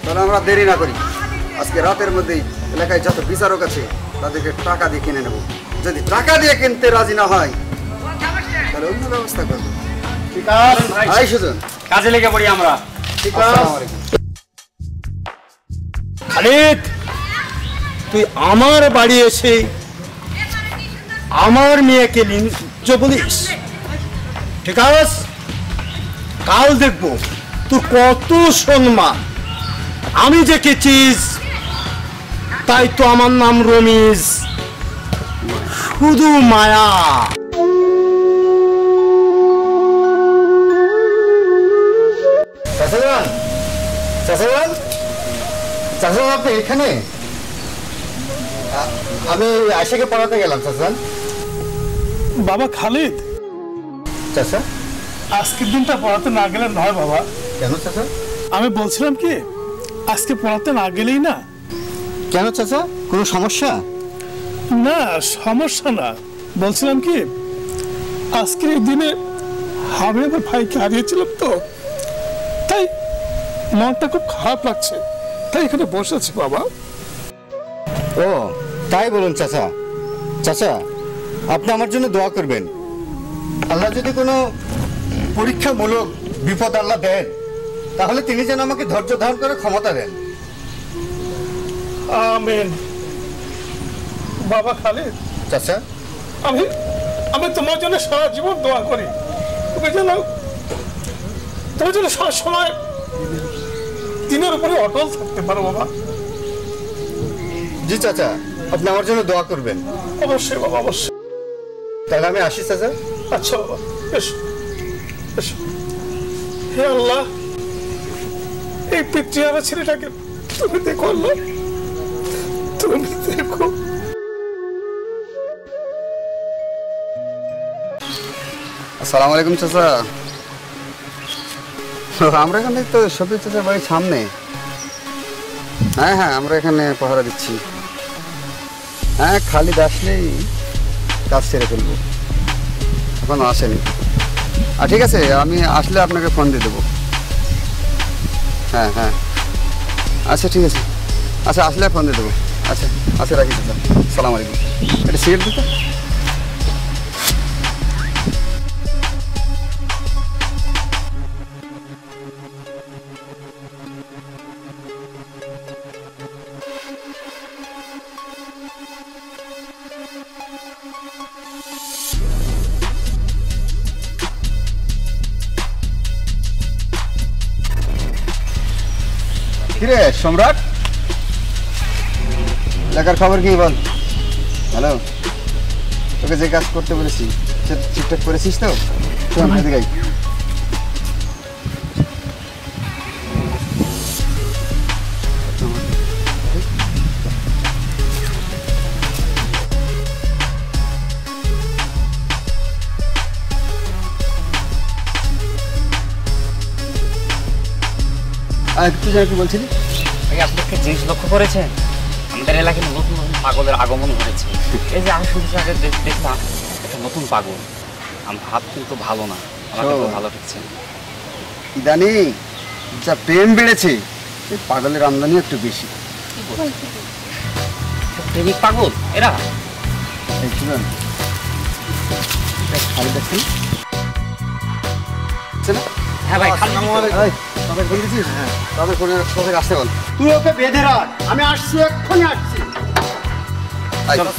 Speaker 6: তাহলে আমরা দেরি না করি, আজকে রাতের মধ্যেই এলাকায় যত বিচারক আছে তাদেরকে টাকা দিয়ে কিনে নেব। যদি টাকা দিয়ে কিনতে রাজি না হয় তাহলে অন্য ব্যবস্থা করবো।
Speaker 7: ঠিক আছে
Speaker 6: আই সুজন,
Speaker 5: কাজে লেগে পড়ি আমরা।
Speaker 7: ঠিক
Speaker 6: আসসালামু
Speaker 7: আছে।
Speaker 6: আলাইকুম।
Speaker 7: খালিদ, তুই আমার বাড়ি এসে আমার মেয়েকে নিয়ে বলিস? ঠিক আছে, কাল দেখবো তুই কত সম্মান। আমি যে কি চিজ, তাই তো আমার নাম রমিজ, শুধু মায়া।
Speaker 3: আপনি এখানে? আমি আয়শাকে পড়াতে গেলাম চাচা।
Speaker 2: বাবা খালিদ,
Speaker 3: চাচা
Speaker 2: আজকের দিনটা পড়াতে না গেলে নয় বাবা।
Speaker 3: কেন চাচা?
Speaker 2: আমি বলছিলাম কি, আজকে পড়াতে না গেলেই না।
Speaker 3: কেন চাচা, কোনো সমস্যা?
Speaker 2: না, সমস্যা না। বলছিলাম কি, আজকের এই দিনে আমি আমার ভাইকে হারিয়েছিলাম তো, তাই মনটা খুব খারাপ লাগছে, তাই এখানে বসে আছি বাবা।
Speaker 3: ও তাই বলুন চাচা। চাচা, আপনি আমার জন্য দোয়া করবেন। আল্লাহ যদি কোনো পরীক্ষামূলক বিপদ আল্লাহ দেন, তাহলে তিনি যেন আমাকে ধৈর্য ধারণ করে ক্ষমতা দেন।
Speaker 2: আমিন। বাবা খালিদ,
Speaker 3: চাচা
Speaker 2: আমি আমি তোমার জন্য সারা জীবন দোয়া করি। তুমি যেন তোমার জন্য সারা সময় দিনের উপরে অটল থাকতে পারো বাবা।
Speaker 3: জি চাচা, আপনি আমার জন্য দোয়া করবেন।
Speaker 2: অবশ্যই বাবা, অবশ্যই।
Speaker 3: তাহলে আমি আসি চাচা।
Speaker 2: আচ্ছা বাবা, বেশ। ভালোবাসা। হে আল্লাহ, এই পিতৃহারা ছেলেটাকে তুমি দেখো আল্লাহ, তুমি দেখো।
Speaker 6: আসসালামু আলাইকুম চাচা। আমরা এখানে তো শফিক চাচার বাড়ির সামনে। হ্যাঁ হ্যাঁ, আমরা এখানে পাহারা দিচ্ছি। হ্যাঁ, খালিদ আসলেই কাজ সেরে ফেলবো, এখনো আসেনি। ঠিক আছে, আমি আসলে আপনাকে ফোন দিয়ে দেবো। হ্যাঁ হ্যাঁ, আচ্ছা ঠিক আছে, আচ্ছা আসলে ফোন দিয়ে দেবো। আচ্ছা আচ্ছা, রাখি চাচা, সালাম আলাইকুম। এটা সিগারেট দিতে। কিরে সম্রাট, লেখার খবর কি বল? হ্যালো, তোকে যে কাজ করতে বলেছি ঠিকঠাক করেছিস তো? চল এদিকে। তুই কি বলছিলি?
Speaker 5: ভাই, আপনি একটা জিনিস লক্ষ্য করেছেন? আমাদের এলাকায় নতুন নতুন পাগলের আগমন হয়েছে। এই যে আমি শুধু আগে দেখলাম একটা নতুন পাগল। আমার হাত কিন্তু ভালো না, আমাকে তো ভালো ঠেকছে।
Speaker 6: ইদানিং যা প্রেম বেড়েছে, এই পাগলের আমদানি একটু বেশি।
Speaker 5: প্রেমিক পাগল এরা।
Speaker 6: এই শুনুন, খালি দেখছেন?
Speaker 5: হ্যাঁ ভাই, খালি
Speaker 6: তাদের ফোন দিচ্ছিস? হ্যাঁ, তাদের ফোনে তোদের আসতে বল।
Speaker 7: তুই ওকে বেঁধে রাখ, আমি আসছি, এক্ষুনি আসছি।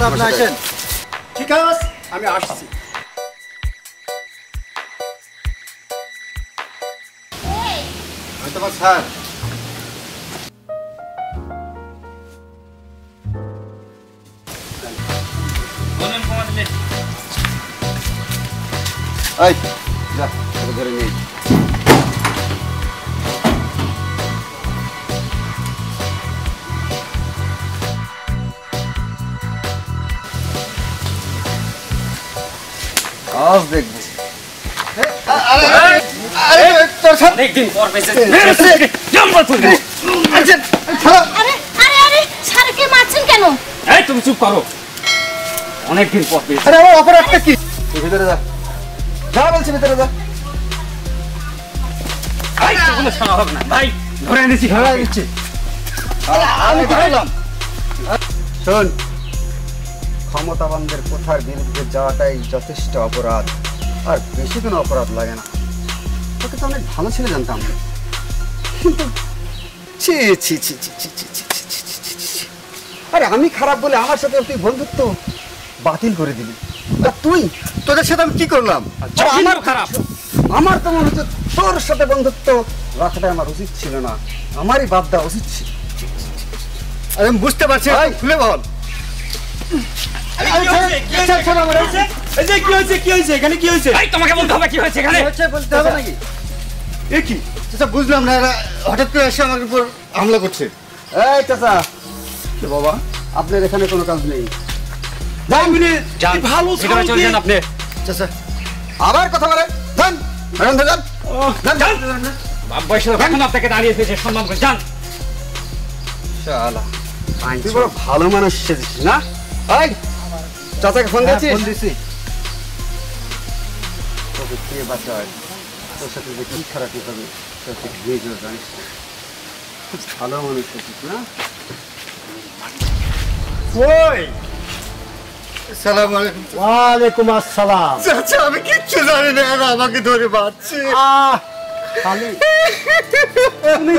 Speaker 6: আপনি আসেন।
Speaker 7: ঠিক আছে, আমি আসছি।
Speaker 6: তোমার স্যার এই যা, তোকে ধরে নেই। আজ দেখবো।
Speaker 5: অনেকদিন পর পেয়েছে।
Speaker 8: আরে আরে আরে স্যারকে মারছেন কেন?
Speaker 5: এই তুমি চুপ করো, অনেকদিন পর পেয়েছে।
Speaker 6: আরে আমার অপরাধটা কি? তুই ভিতরে যা, যা বলছি ভিতরে যা।
Speaker 5: ভাই, তোর কোনো শোনা হবে না ভাই, ধরে এনেছি।
Speaker 6: ধরে দিচ্ছি। আমি ধরলাম। শোন, ক্ষমতাবানদের কথার বিরুদ্ধে যাওয়াটাই যথেষ্ট অপরাধ, আর বেশি কোনো অপরাধ লাগে না। তোকে তো অনেক ভালো ছেলে জানতাম, কিন্তু ছি ছি ছি ছি ছি ছি ছি ছি ছি ছি ছি ছি। আরে আমি খারাপ বলে আমার সাথে তুই বন্ধুত্ব বাতিল করে দিবি। আর তুই, তোদের সাথে আমি কি করলাম?
Speaker 5: আমার খারাপ।
Speaker 6: আমার তো মনে হচ্ছে তোর সাথে বন্ধুত্ব রাখাটা আমার উচিত ছিল না, আমারই বাদ দেওয়া উচিত ছিল।
Speaker 3: আরে আমি বুঝতে পারছি, খুলে বল।
Speaker 5: তোমাকে বলতে হবে কি হয়েছে এখানে।
Speaker 6: বলতে হবে নাকি?
Speaker 3: এ কি চাচা, বুঝলাম না, এরা হঠাৎ করে এসে আমার উপর হামলা করছে।
Speaker 6: এই চাচা, বাবা আপনার এখানে কোনো কাজ নেই।
Speaker 5: ভালো চলছেন আপনি।
Speaker 3: চাচা
Speaker 6: আবার কথা বলে যান, এখন থেকে যান।
Speaker 5: বয়সে এখন আপনাকে দাঁড়িয়ে পেয়েছে, সম্মান করে যান।
Speaker 6: শালা, তুই বড় ভালো মানুষ সেজেছিস না? এই চাচাকে ফোন দিয়েছিস?
Speaker 3: ফোন দিছি।
Speaker 6: তোকে কে বাঁচায়, তোর সাথে যে কি খারাপ হবে তোর তুই নিজেও জানিস না। খুব ভালো মানুষ সেজেছিস না?
Speaker 7: ওই
Speaker 3: সালাম আলাইকুম।
Speaker 7: ওয়ালাইকুম আসসালাম।
Speaker 3: চাচা আমি কিচ্ছু জানি না, এরা আমাকে ধরে মারছে।
Speaker 7: খালি তুমি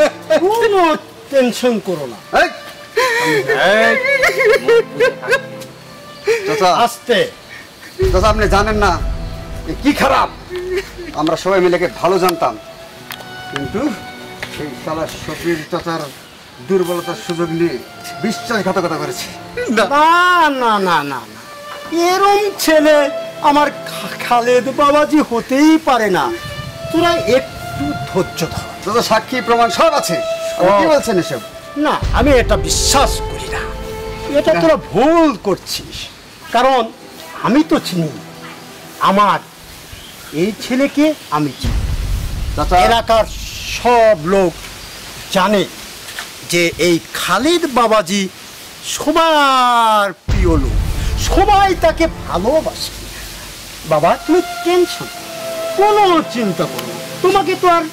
Speaker 7: কোনো টেনশন করো না।
Speaker 6: এই চাচা,
Speaker 7: আস্তে।
Speaker 6: চাচা আপনি জানেন না এ কি খারাপ। আমরা সবাই মিলে একে ভালো জানতাম, কিন্তু এই শালা শফির চাচার দুর্বলতার সুযোগ নিয়ে বিশ্বাসঘাতকতা করেছে।
Speaker 7: না না না না না, এরম ছেলে আমার খালেদ বাবাজি হতেই পারে না। তোরা একটু ধৈর্য ধর।
Speaker 6: তো সাক্ষী প্রমাণ সব আছে, আপনি কি বলছেন এসব?
Speaker 7: না, আমি এটা বিশ্বাস করি না। এটা তোরা ভুল করছিস, কারণ আমি তো চিনি আমার এই ছেলেকে, আমি চিনি। এলাকার সব লোক জানে যে এই খালিদ বাবাজি সবার প্রিয় লোক, সবাই তাকে ভালোবাসে। বাবা তুমি টেনশন, কোনো চিন্তা করো না। তোমাকে তো আর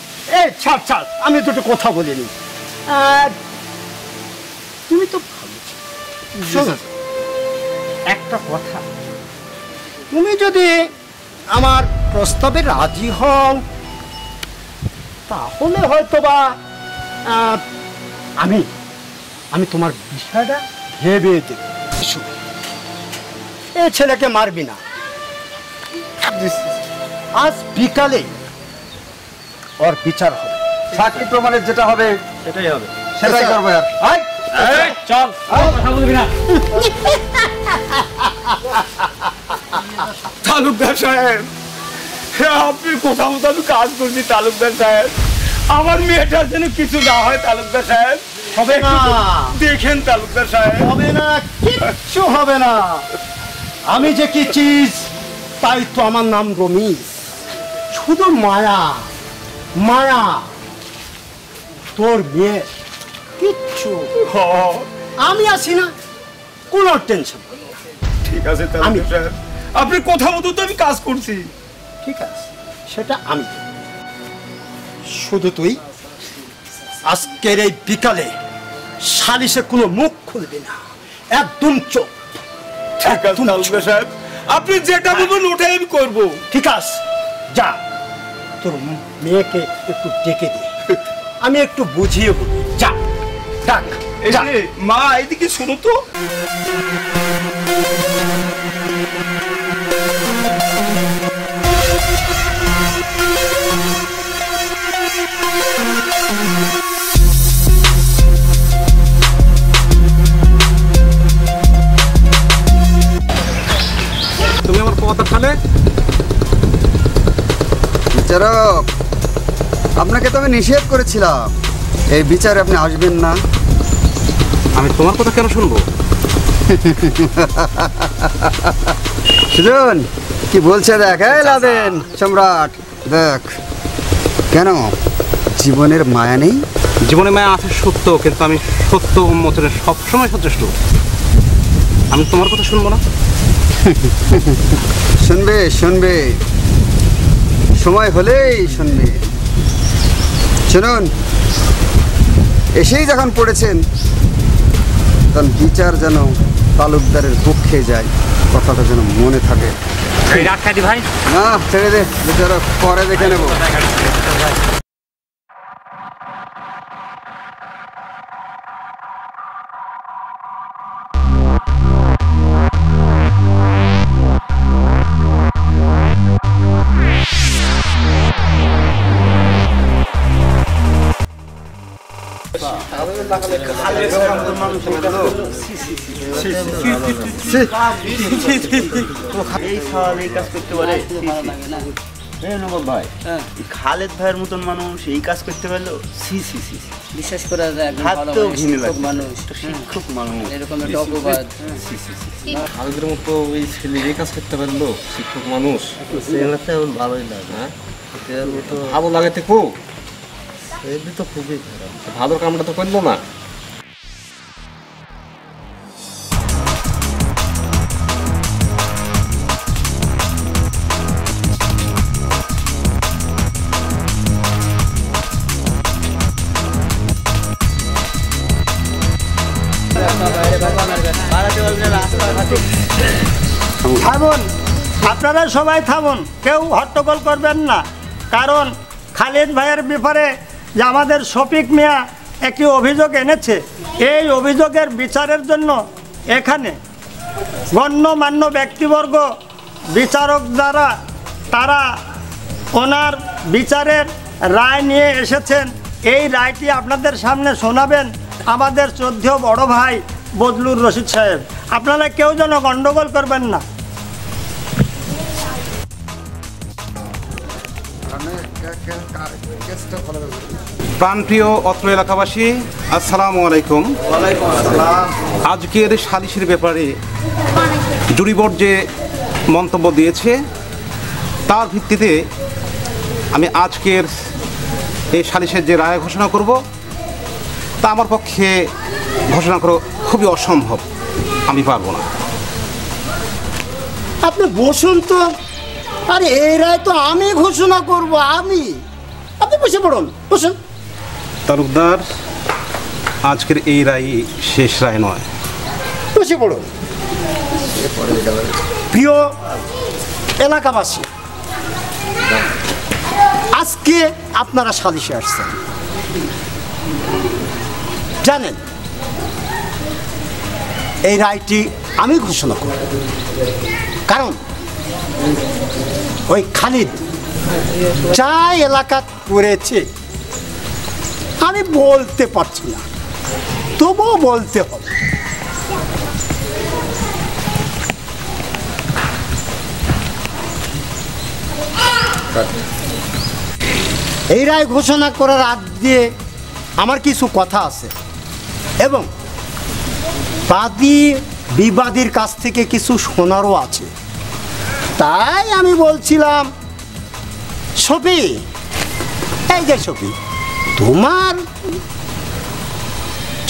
Speaker 7: ছাড় ছাড়, আমি দুটো কথা বলিনি। আর তুমি তো ভালো শোনো, একটা কথা, তুমি যদি আমার প্রস্তাবে রাজি হও তাহলে হয়তো বা আমি আমি তোমার বিষয়টা ভেবে দেব। এ ছেলেকে মারবি না, আজ বিকালে ওর বিচার হবে।
Speaker 6: সাক্ষী প্রমাণের যেটা হবে
Speaker 5: সেটাই হবে।
Speaker 6: সেটাই করবো। আর
Speaker 5: চল, কথা বলবি না।
Speaker 1: তালুকদার সাহেব, আপনি কথা মতো আমি কাজ করছি তালুকদার সাহেব, আমার মেয়েটার যেন কিছু না হয় তালুকদার সাহেব।
Speaker 7: হবে না,
Speaker 1: দেখেন তালুকদার সাহেব,
Speaker 7: হবে না, কিচ্ছু হবে না। আমি যে কি চিজ, তাই তো আমার নাম রমিজ। শুধু মায়া মায়া, তোর মেয়ে কিচ্ছু। আমি আছি না, কোনো টেনশন।
Speaker 1: ঠিক আছে তালুকদার সাহেব, আপনি কথা মতো তো আমি কাজ করছি।
Speaker 7: ঠিক আছে, সেটা আমি। শুধু তুই আজকের এই বিকালে সালিশে কোনো মুখ খুলবি না, একদম চোখ।
Speaker 1: ঠিক আছে তালুকদার সাহেব, আপনি যেটা বলবেন ওটাই আমি করবো।
Speaker 7: ঠিক আছে, যা তোর মেয়েকে একটু ডেকে দে, আমি একটু বুঝিয়ে বলি। যা ডাক।
Speaker 1: এই যে, মা এদিকে শোনো তো।
Speaker 2: তুমি আমার কথা খালে।
Speaker 6: বিচারক, আপনাকে তো আমি নিষেধ করেছিলাম এই বিচারে আপনি আসবেন না।
Speaker 2: আমি তোমার কথা কেন শুনবো?
Speaker 6: সুজন কি বলছে দেখ। এই লাদেন সম্রাট, দেখ কেন জীবনের মায়া নেই?
Speaker 2: জীবনে মায়া আছে সত্য, কিন্তু আমি সত্য উন্মোচনে সবসময় সচেষ্ট। আমি তোমার কথা শুনবো না।
Speaker 6: শুনবে শুনবে, সময় হলেই শুনবে। শুনুন, এসেই যখন পড়েছেন তখন বিচার যেন তালুকদারের পক্ষে যায়, কথাটা যেন মনে থাকে।
Speaker 5: রাত খাইদি ভাই,
Speaker 6: না ছেড়ে দে, বিচারক পরে দেখে নেব।
Speaker 9: খালেদ ভাইয়ের মতন মানুষ এই কাজ করতে পারলো, সি সি সি,
Speaker 10: বিশ্বাস করা যায় মানুষ,
Speaker 9: শিক্ষক মানুষ,
Speaker 10: এরকম একটা অপবাদ।
Speaker 2: খালেদের মতো ওই ছেলে এই কাজ করতে পারলো, শিক্ষক মানুষ।
Speaker 9: ভালোই লাগে। হ্যাঁ,
Speaker 2: ভালো লাগে তো খুব,
Speaker 9: এমনি তো খুবই খারাপ।
Speaker 2: ভালো কামটা তো করলো না।
Speaker 7: থামুন, আপনারা সবাই থামুন, কেউ হট্টগোল করবেন না। কারণ খালিদ ভাইয়ের ব্যাপারে যে আমাদের শফিক মিয়া একটি অভিযোগ এনেছে, এই অভিযোগের বিচারের জন্য এখানে গণ্যমান্য ব্যক্তিবর্গ, বিচারক যারা, তারা ওনার বিচারের রায় নিয়ে এসেছেন। এই রায়টি আপনাদের সামনে শোনাবেন আমাদের শ্রদ্ধেয় বড় ভাই বদলুর রশিদ সাহেব। আপনারা কেউ যেন গণ্ডগোল করবেন না।
Speaker 11: প্রাণপ্রিয় অত্র এলাকাবাসী, আসসালামু আলাইকুম। আজকের সালিসের ব্যাপারে জুরি বোর্ড যে মন্তব্য দিয়েছে তার ভিত্তিতে আমি আজকের এই সালিসের যে রায় ঘোষণা করব তা আমার পক্ষে ঘোষণা করা খুবই অসম্ভব, আমি পারবো না।
Speaker 7: আপনি বসুন তো। আরে এই রায় তো আমি ঘোষণা করব, আমি। আপনি বসে পড়ুন, বসুন।
Speaker 11: তালুকদার, আজকের এই রায় শেষ রায় নয়।
Speaker 7: বসে পড়ুন। প্রিয় এলাকাবাসী, আজকে আপনারা সালিশে আসছেন, জানেন এই রায়টি আমি ঘোষণা করব, কারণ ওই খালিদ যা এলাকা করেছে আমি বলতে পারছি না, তবুও বলতে হবে। এই রায় ঘোষণা করার আগ দিয়ে আমার কিছু কথা আছে এবং বাদী বিবাদীর কাছ থেকে কিছু শোনারও আছে। তাই আমি বলছিলাম, শফি, এই যে শফি, তোমার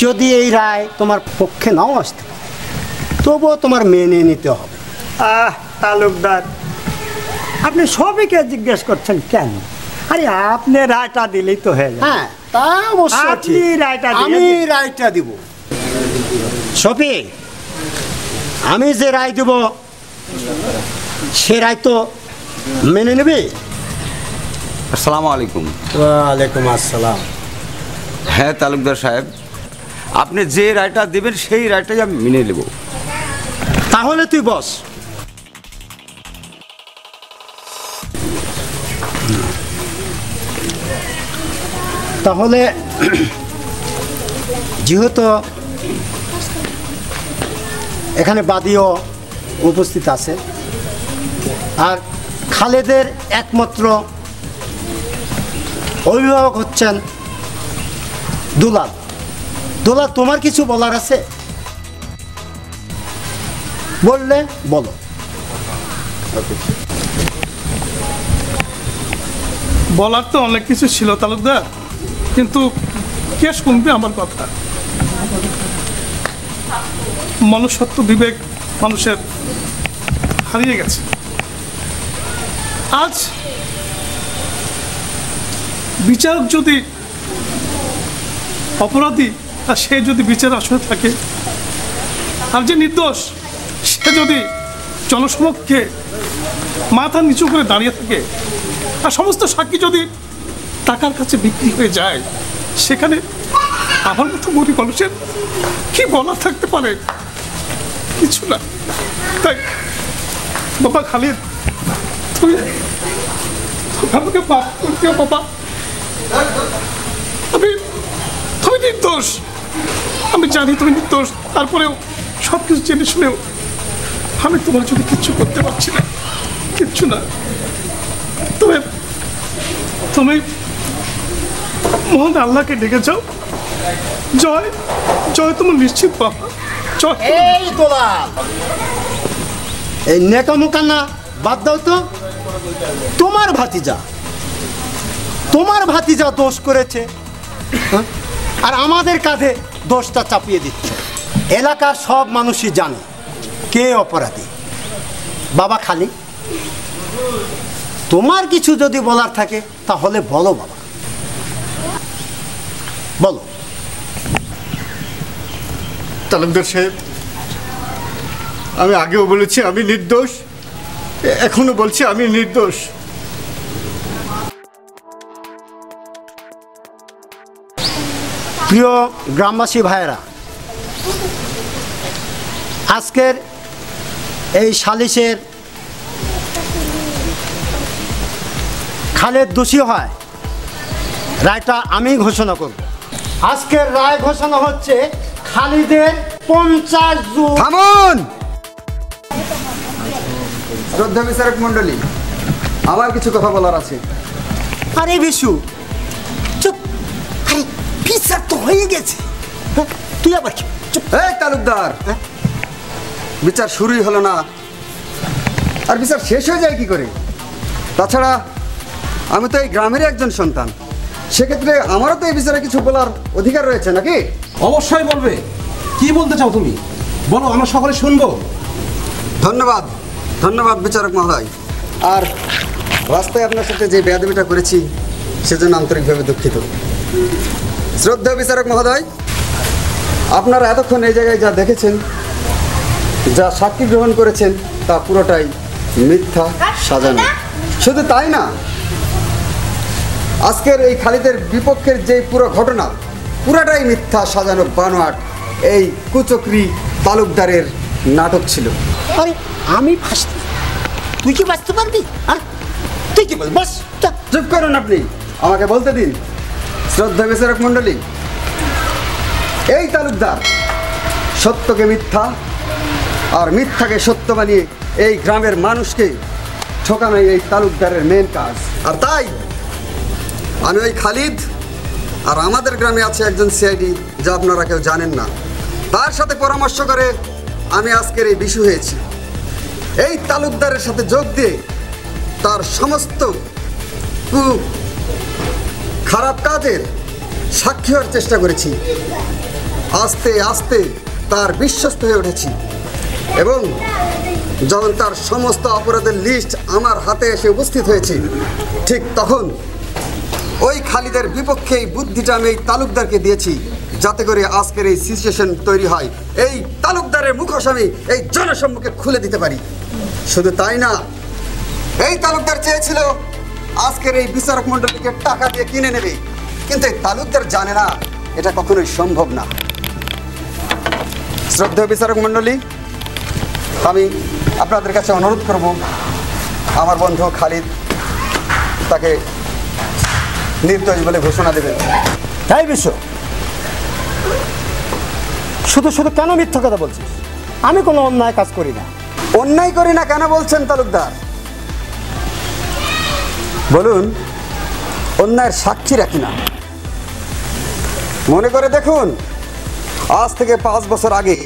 Speaker 7: যদি এই রায় তোমার পক্ষে নাও আসতে তবুও তোমার মেনে নিতে হবে।
Speaker 1: তালুকদার, আপনি সবাইকে জিজ্ঞেস করছেন কেন? আরে আপনি রায়টা দিলেই তো হয়ে যায়।
Speaker 7: হ্যাঁ, তা অবশ্যই
Speaker 1: আপনি রায়টা দিয়ে
Speaker 7: আমি রায়টা দিব। শফি, আমি যে রায় দেব সে রায় তো মেনে নেবে?
Speaker 6: আসসালামু আলাইকুম।
Speaker 7: ওয়ালাইকুম আসসালাম।
Speaker 6: হ্যাঁ তালুকদার সাহেব, আপনি যে রায়টা দেবেন সেই রায়টাই আমি মেনে নেব।
Speaker 7: তাহলে তুই বস। তাহলে যেহেতু এখানে বাদীও উপস্থিত আছে আর খালেদের একমাত্র অভিভাবক হচ্ছেন দুলাল। দুলাল, তোমার কিছু বলার আছে? বললে বলো।
Speaker 2: বলার তো অনেক কিছু ছিল তালুকদার, কিন্তু কে শুনবে আমার কথা? মনুষ্যত্ব, বিবেক মানুষের হারিয়ে গেছে। আজ বিচারক যদি অপরাধী আর সে যদি বিচার আসনে থাকে, আর যে নির্দোষ সে যদি জনসমক্ষে মাথা নিচু করে দাঁড়িয়ে থাকে, আর সমস্ত সাক্ষী যদি টাকার কাছে বিক্রি হয়ে যায়, সেখানে আমার মতো গরিব মানুষের কি বলার থাকতে পারে? কিছু না। তাই বাবা খালিদ, তুমি আমাকে মাফ করে দিও বাবা। তুমি নির্দোষ, আমি জানি তুমি নির্দোষ, তারপরেও সব কিছু জেনে শুনেও আমি তোমার জন্য কিচ্ছু করতে পারছি না, কিচ্ছু না। তুমি মহান আল্লাহকে ডেকে যাও। জয় জয় তোমার নিশ্চিত বাবা। জয়।
Speaker 7: এই দুলাল, এই নেকামোকানা বাদ দাও তো। তোমার ভাতিজা দোষ করেছে, আর আমাদের কাঁধে দোষটা চাপিয়ে দিচ্ছে। এলাকার সব মানুষই জানে কে অপরাধী। বাবা খালি, তোমার কিছু যদি বলার থাকে তাহলে বলো বাবা, বলো।
Speaker 3: তালুকদার সাহেব, আমি আগেও বলেছি আমি নির্দোষ, এখনো বলছি আমি নির্দোষ।
Speaker 7: প্রিয় গ্রামবাসী ভাইয়েরা, আজকের এই সালিশের খালেদ দোষী হয়, রায়টা আমি ঘোষণা করব। আজকের রায় ঘোষণা হচ্ছে খালিদের 50 যুগ।
Speaker 6: থামুন শ্রদ্ধা বিচারক মণ্ডলী, আমার কিছু কথা বলার আছে।
Speaker 7: আরে বিশু চুপ, আরে বিচার তো হয়ে গেছে, তুই আবার চুপ।
Speaker 6: এই তালুকদার, বিচার শুরুই হলো না, আর বিচার শেষ হয়ে যায় কি করে? তাছাড়া আমি তো এই গ্রামেরই একজন সন্তান, সেক্ষেত্রে আমারও তো এই বিচারে কিছু বলার অধিকার রয়েছে নাকি?
Speaker 11: অবশ্যই বলবে। কি বলতে চাও তুমি, বলো, আমরা সকলে শুনবো।
Speaker 6: ধন্যবাদ, ধন্যবাদ বিচারক মহোদয়। আর রাস্তায় আপনার সাথে যে বেয়াদবিটা করেছি সেজন্য আন্তরিকভাবে দুঃখিত। শ্রদ্ধেয় বিচারক মহোদয়, আপনারা এতক্ষণ এই জায়গায় যা দেখেছেন, যা সাক্ষী গ্রহণ করেছেন, তা পুরোটাই মিথ্যা সাজানো। শুধু তাই না, আজকের এই খালিদের বিপক্ষের যে পুরো ঘটনা, পুরাটাই মিথ্যা সাজানো বানোয়াট এই কুচক্রি তালুকদারের নাটক ছিল।
Speaker 7: আরে আমি ফাঁসতে, তুই কি বাঁচতে পারবি? হ্যাঁ, তুই কি বল, বাস।
Speaker 6: চুপ করুন আপনি, আমাকে বলতে দিন। শ্রদ্ধা বিচারক মণ্ডলী, এই তালুকদার সত্যকে মিথ্যা আর মিথ্যাকে সত্য বানিয়ে এই গ্রামের মানুষকে ঠকানোই এই তালুকদারের মেন কাজ। আর তাই আমি ওই খালিদ, আর আমাদের গ্রামে আছে একজন সিআইডি, যা আপনারা কেউ জানেন না, তার সাথে পরামর্শ করে আমি আজকের এই বিশু হয়েছি। এই তালুকদারের সাথে যোগ দিয়ে তার সমস্ত খারাপ কাজের সাক্ষী হওয়ার চেষ্টা করেছি। আস্তে আস্তে তার বিশ্বস্ত হয়ে উঠেছি এবং যখন তার সমস্ত অপরাধের লিস্ট আমার হাতে এসে উপস্থিত হয়েছে, ঠিক তখন ওই খালিদের বিপক্ষে এই বুদ্ধিটা আমি এই তালুকদারকে দিয়েছি, যাতে করে আজকের এই সিচুয়েশন তৈরি হয়, এই তালুকদারের মুখোশ আমি এই জনসম্মুখে খুলে দিতে পারি। শুধু তাই না, এই তালুকদার চেয়েছিল আজকের এই বিচারক মণ্ডলীকে টাকা দিয়ে কিনে নেবে, কিন্তু এই তালুকদার জানে না এটা কখনোই সম্ভব না। শ্রদ্ধেয় বিচারক মণ্ডলী, আমি আপনাদের কাছে অনুরোধ করব, আমার বন্ধু খালিদ তাকে নির্দোষ বলে ঘোষণা দেবেন।
Speaker 7: তাই বিশ্ব, শুধু শুধু কেন মিথ্যা কথা বলছিস? আমি কোনো অন্যায় কাজ করি না।
Speaker 6: অন্যায় করি না কেন বলছেন তালুকদার? বলুন, অন্যায়ের সাক্ষী রাখি না। মনে করে দেখুন, আজ থেকে 5 বছর আগে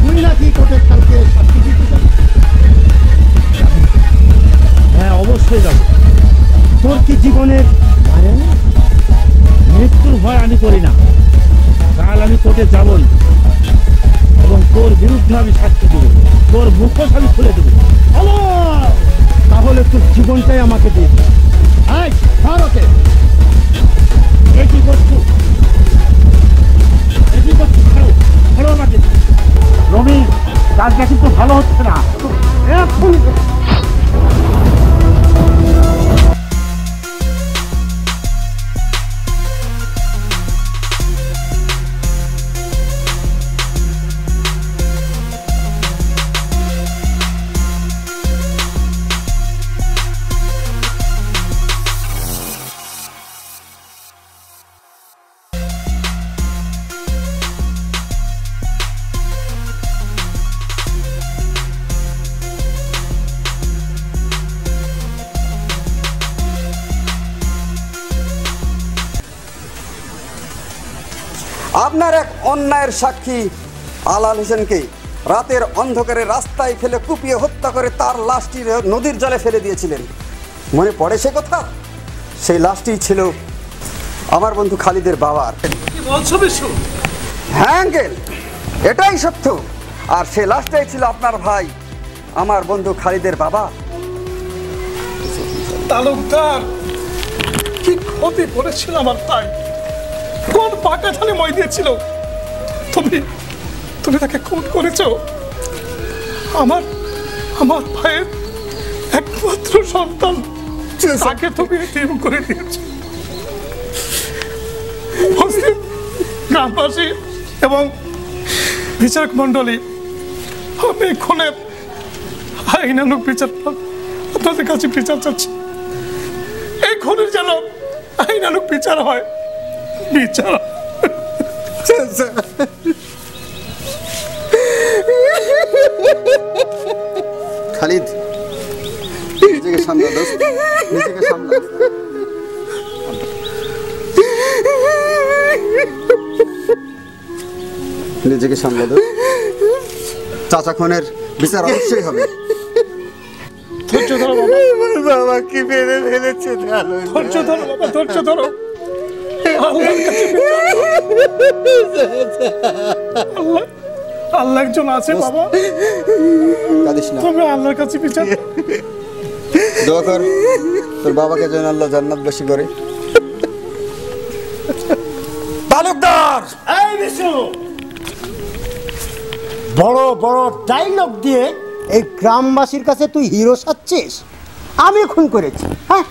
Speaker 7: তুই নাকি কোর্টের কালকে সাক্ষী দিতে যাবি? হ্যাঁ, অবশ্যই যাবো। তোর কি জীবনের মৃত্যুর ভয় আমি করি না। কাল আমি কোর্টে যাবই এবং তোর বিরুদ্ধে আমি সাক্ষী দেব, তোর মুখোশ আমি খুলে দেবো। তাহলে তোর জীবনটাই আমাকে দিয়ে দিবি। ওকে, কি করছো? রবি, কাজটা কিন্তু ভালো হচ্ছে না।
Speaker 6: আপনার এক অন্যায়ের সাক্ষী আলাল হোসেনকে রাতের অন্ধকারে রাস্তায় ফেলে কুপিয়ে হত্যা করে তার লাশটি নদীর জলে ফেলে দিয়েছিলেন। মনে পড়ে সে কথা? সেই লাশটি ছিল আমার বন্ধু খালিদের বাবার। হ্যাঁ আঙ্কেল, এটাই সত্য। আর সেই লাশটাই ছিল আপনার ভাই, আমার বন্ধু খালিদের বাবা।
Speaker 2: তালুকদার কি ক্ষতি করেছিল আমার তাই? কোন পাকা ধানে মই দিয়েছিল? তুমি তাকে খুন করেছো। আমার ভাইয়ের একমাত্র সন্তান, তাকে তুমি এতিম করে দিয়েছো। গ্রামবাসী এবং বিচারক মন্ডলী, আমি খুনের আইনানুগ বিচার আপনাদের কাছে বিচার চাচ্ছি। এই খুনের যেন আইনানুগ বিচার হয়। বিচার
Speaker 6: খালিদ, নিজেকে সামলা দোস্ত, নিজেকে সামলা। নিজেকে সামলা দোস্ত। চাচা খুনের বিচার অবশ্যই হবে।
Speaker 2: ধৈর্য ধরো বাবা,
Speaker 3: বাবা কি মেরে ফেলেছে।
Speaker 2: ধৈর্য ধরো বাবা, ধৈর্য ধরো। আল্লাহ একজন আছে বাবা,
Speaker 6: কাঁদিস না।
Speaker 2: তুমি আল্লাহর কাছে বিচার
Speaker 6: দোয়া কর তোর বাবাকে যেন আল্লাহ জান্নাতবাসী করে।
Speaker 7: তালুকদার, এই বিশু, বড় বড় ডায়লগ দিয়ে এই গ্রামবাসীর কাছে তুই হিরো সাজছিস। আমি খুন করেছি, হ্যাঁ?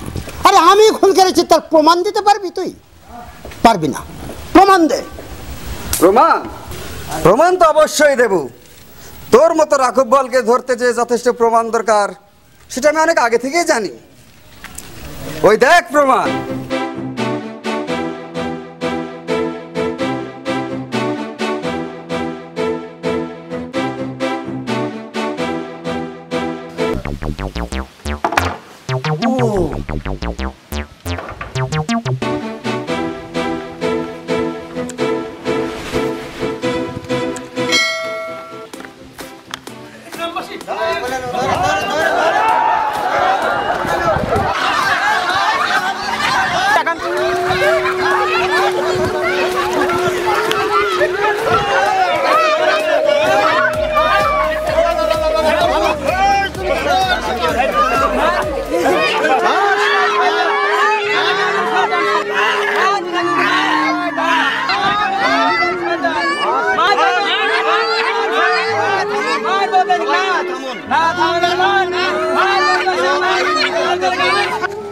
Speaker 7: আরে আমি খুন করেছি, তার প্রমাণ দিতে পারবি তুই? পারবি না, প্রমাণ দে।
Speaker 6: প্রমাণ? প্রমাণ তো অবশ্যই দেব। তোর মতো রাঘব বলকে ধরতে যে যথেষ্ট প্রমাণ দরকার সেটা আমি অনেক আগে থেকেই জানি। ওই দেখ প্রমাণ।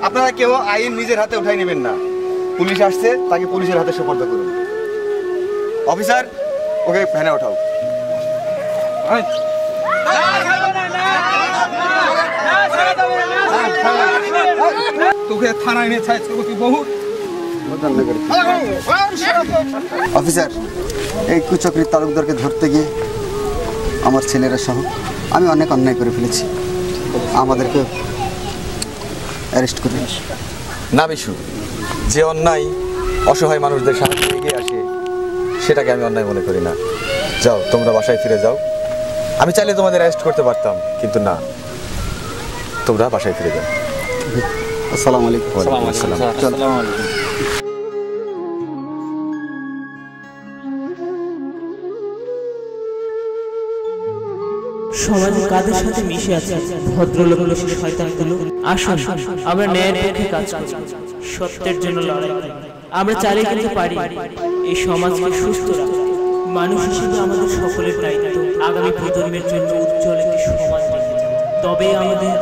Speaker 1: আপনারা কেউ আইন নিজের হাতে উঠাই নেবেন না। পুলিশ আসছে, তাকে পুলিশের হাতে সুপর্দ করুন। অফিসার, ওকে ভ্যানে ওঠাও। তোকে থানায় নিয়ে চাইছে বহুত।
Speaker 6: অফিসার, এই কুচক্রী তালুকদারকে ধরতে গিয়ে আমার ছেলেরা সহ আমি অনেক অন্যায় করে ফেলেছি। আমাদেরকে অ্যারেস্ট করে।
Speaker 1: না বিশু, যে অন্যায় অসহায় মানুষদের সাহায্যে এগিয়ে আসে সেটাকে আমি অন্যায় মনে করি না। যাও, তোমরা বাসায় ফিরে যাও। আমি চাইলে তোমাদের অ্যারেস্ট করতে পারতাম, কিন্তু না, তোমরা বাসায় ফিরে যাও।
Speaker 6: আসসালামু আলাইকুম।
Speaker 12: সমাজে কাদের সাথে মিশে আছে ভদ্রলোক শয়তানগুলো। আসুন আমরা ন্যায়ের পক্ষে কাজ করি, সত্যের জন্য লড়াই করি। আমরা চাইলে কিন্তু পারি এই সমাজকে সুস্থ রাখতে। মানুষ হিসেবে আমাদের সকলের দায়িত্ব আগামী প্রজন্মের জন্য উজ্জ্বল একটি সমাজ রেখে যাওয়া। তবে আমাদের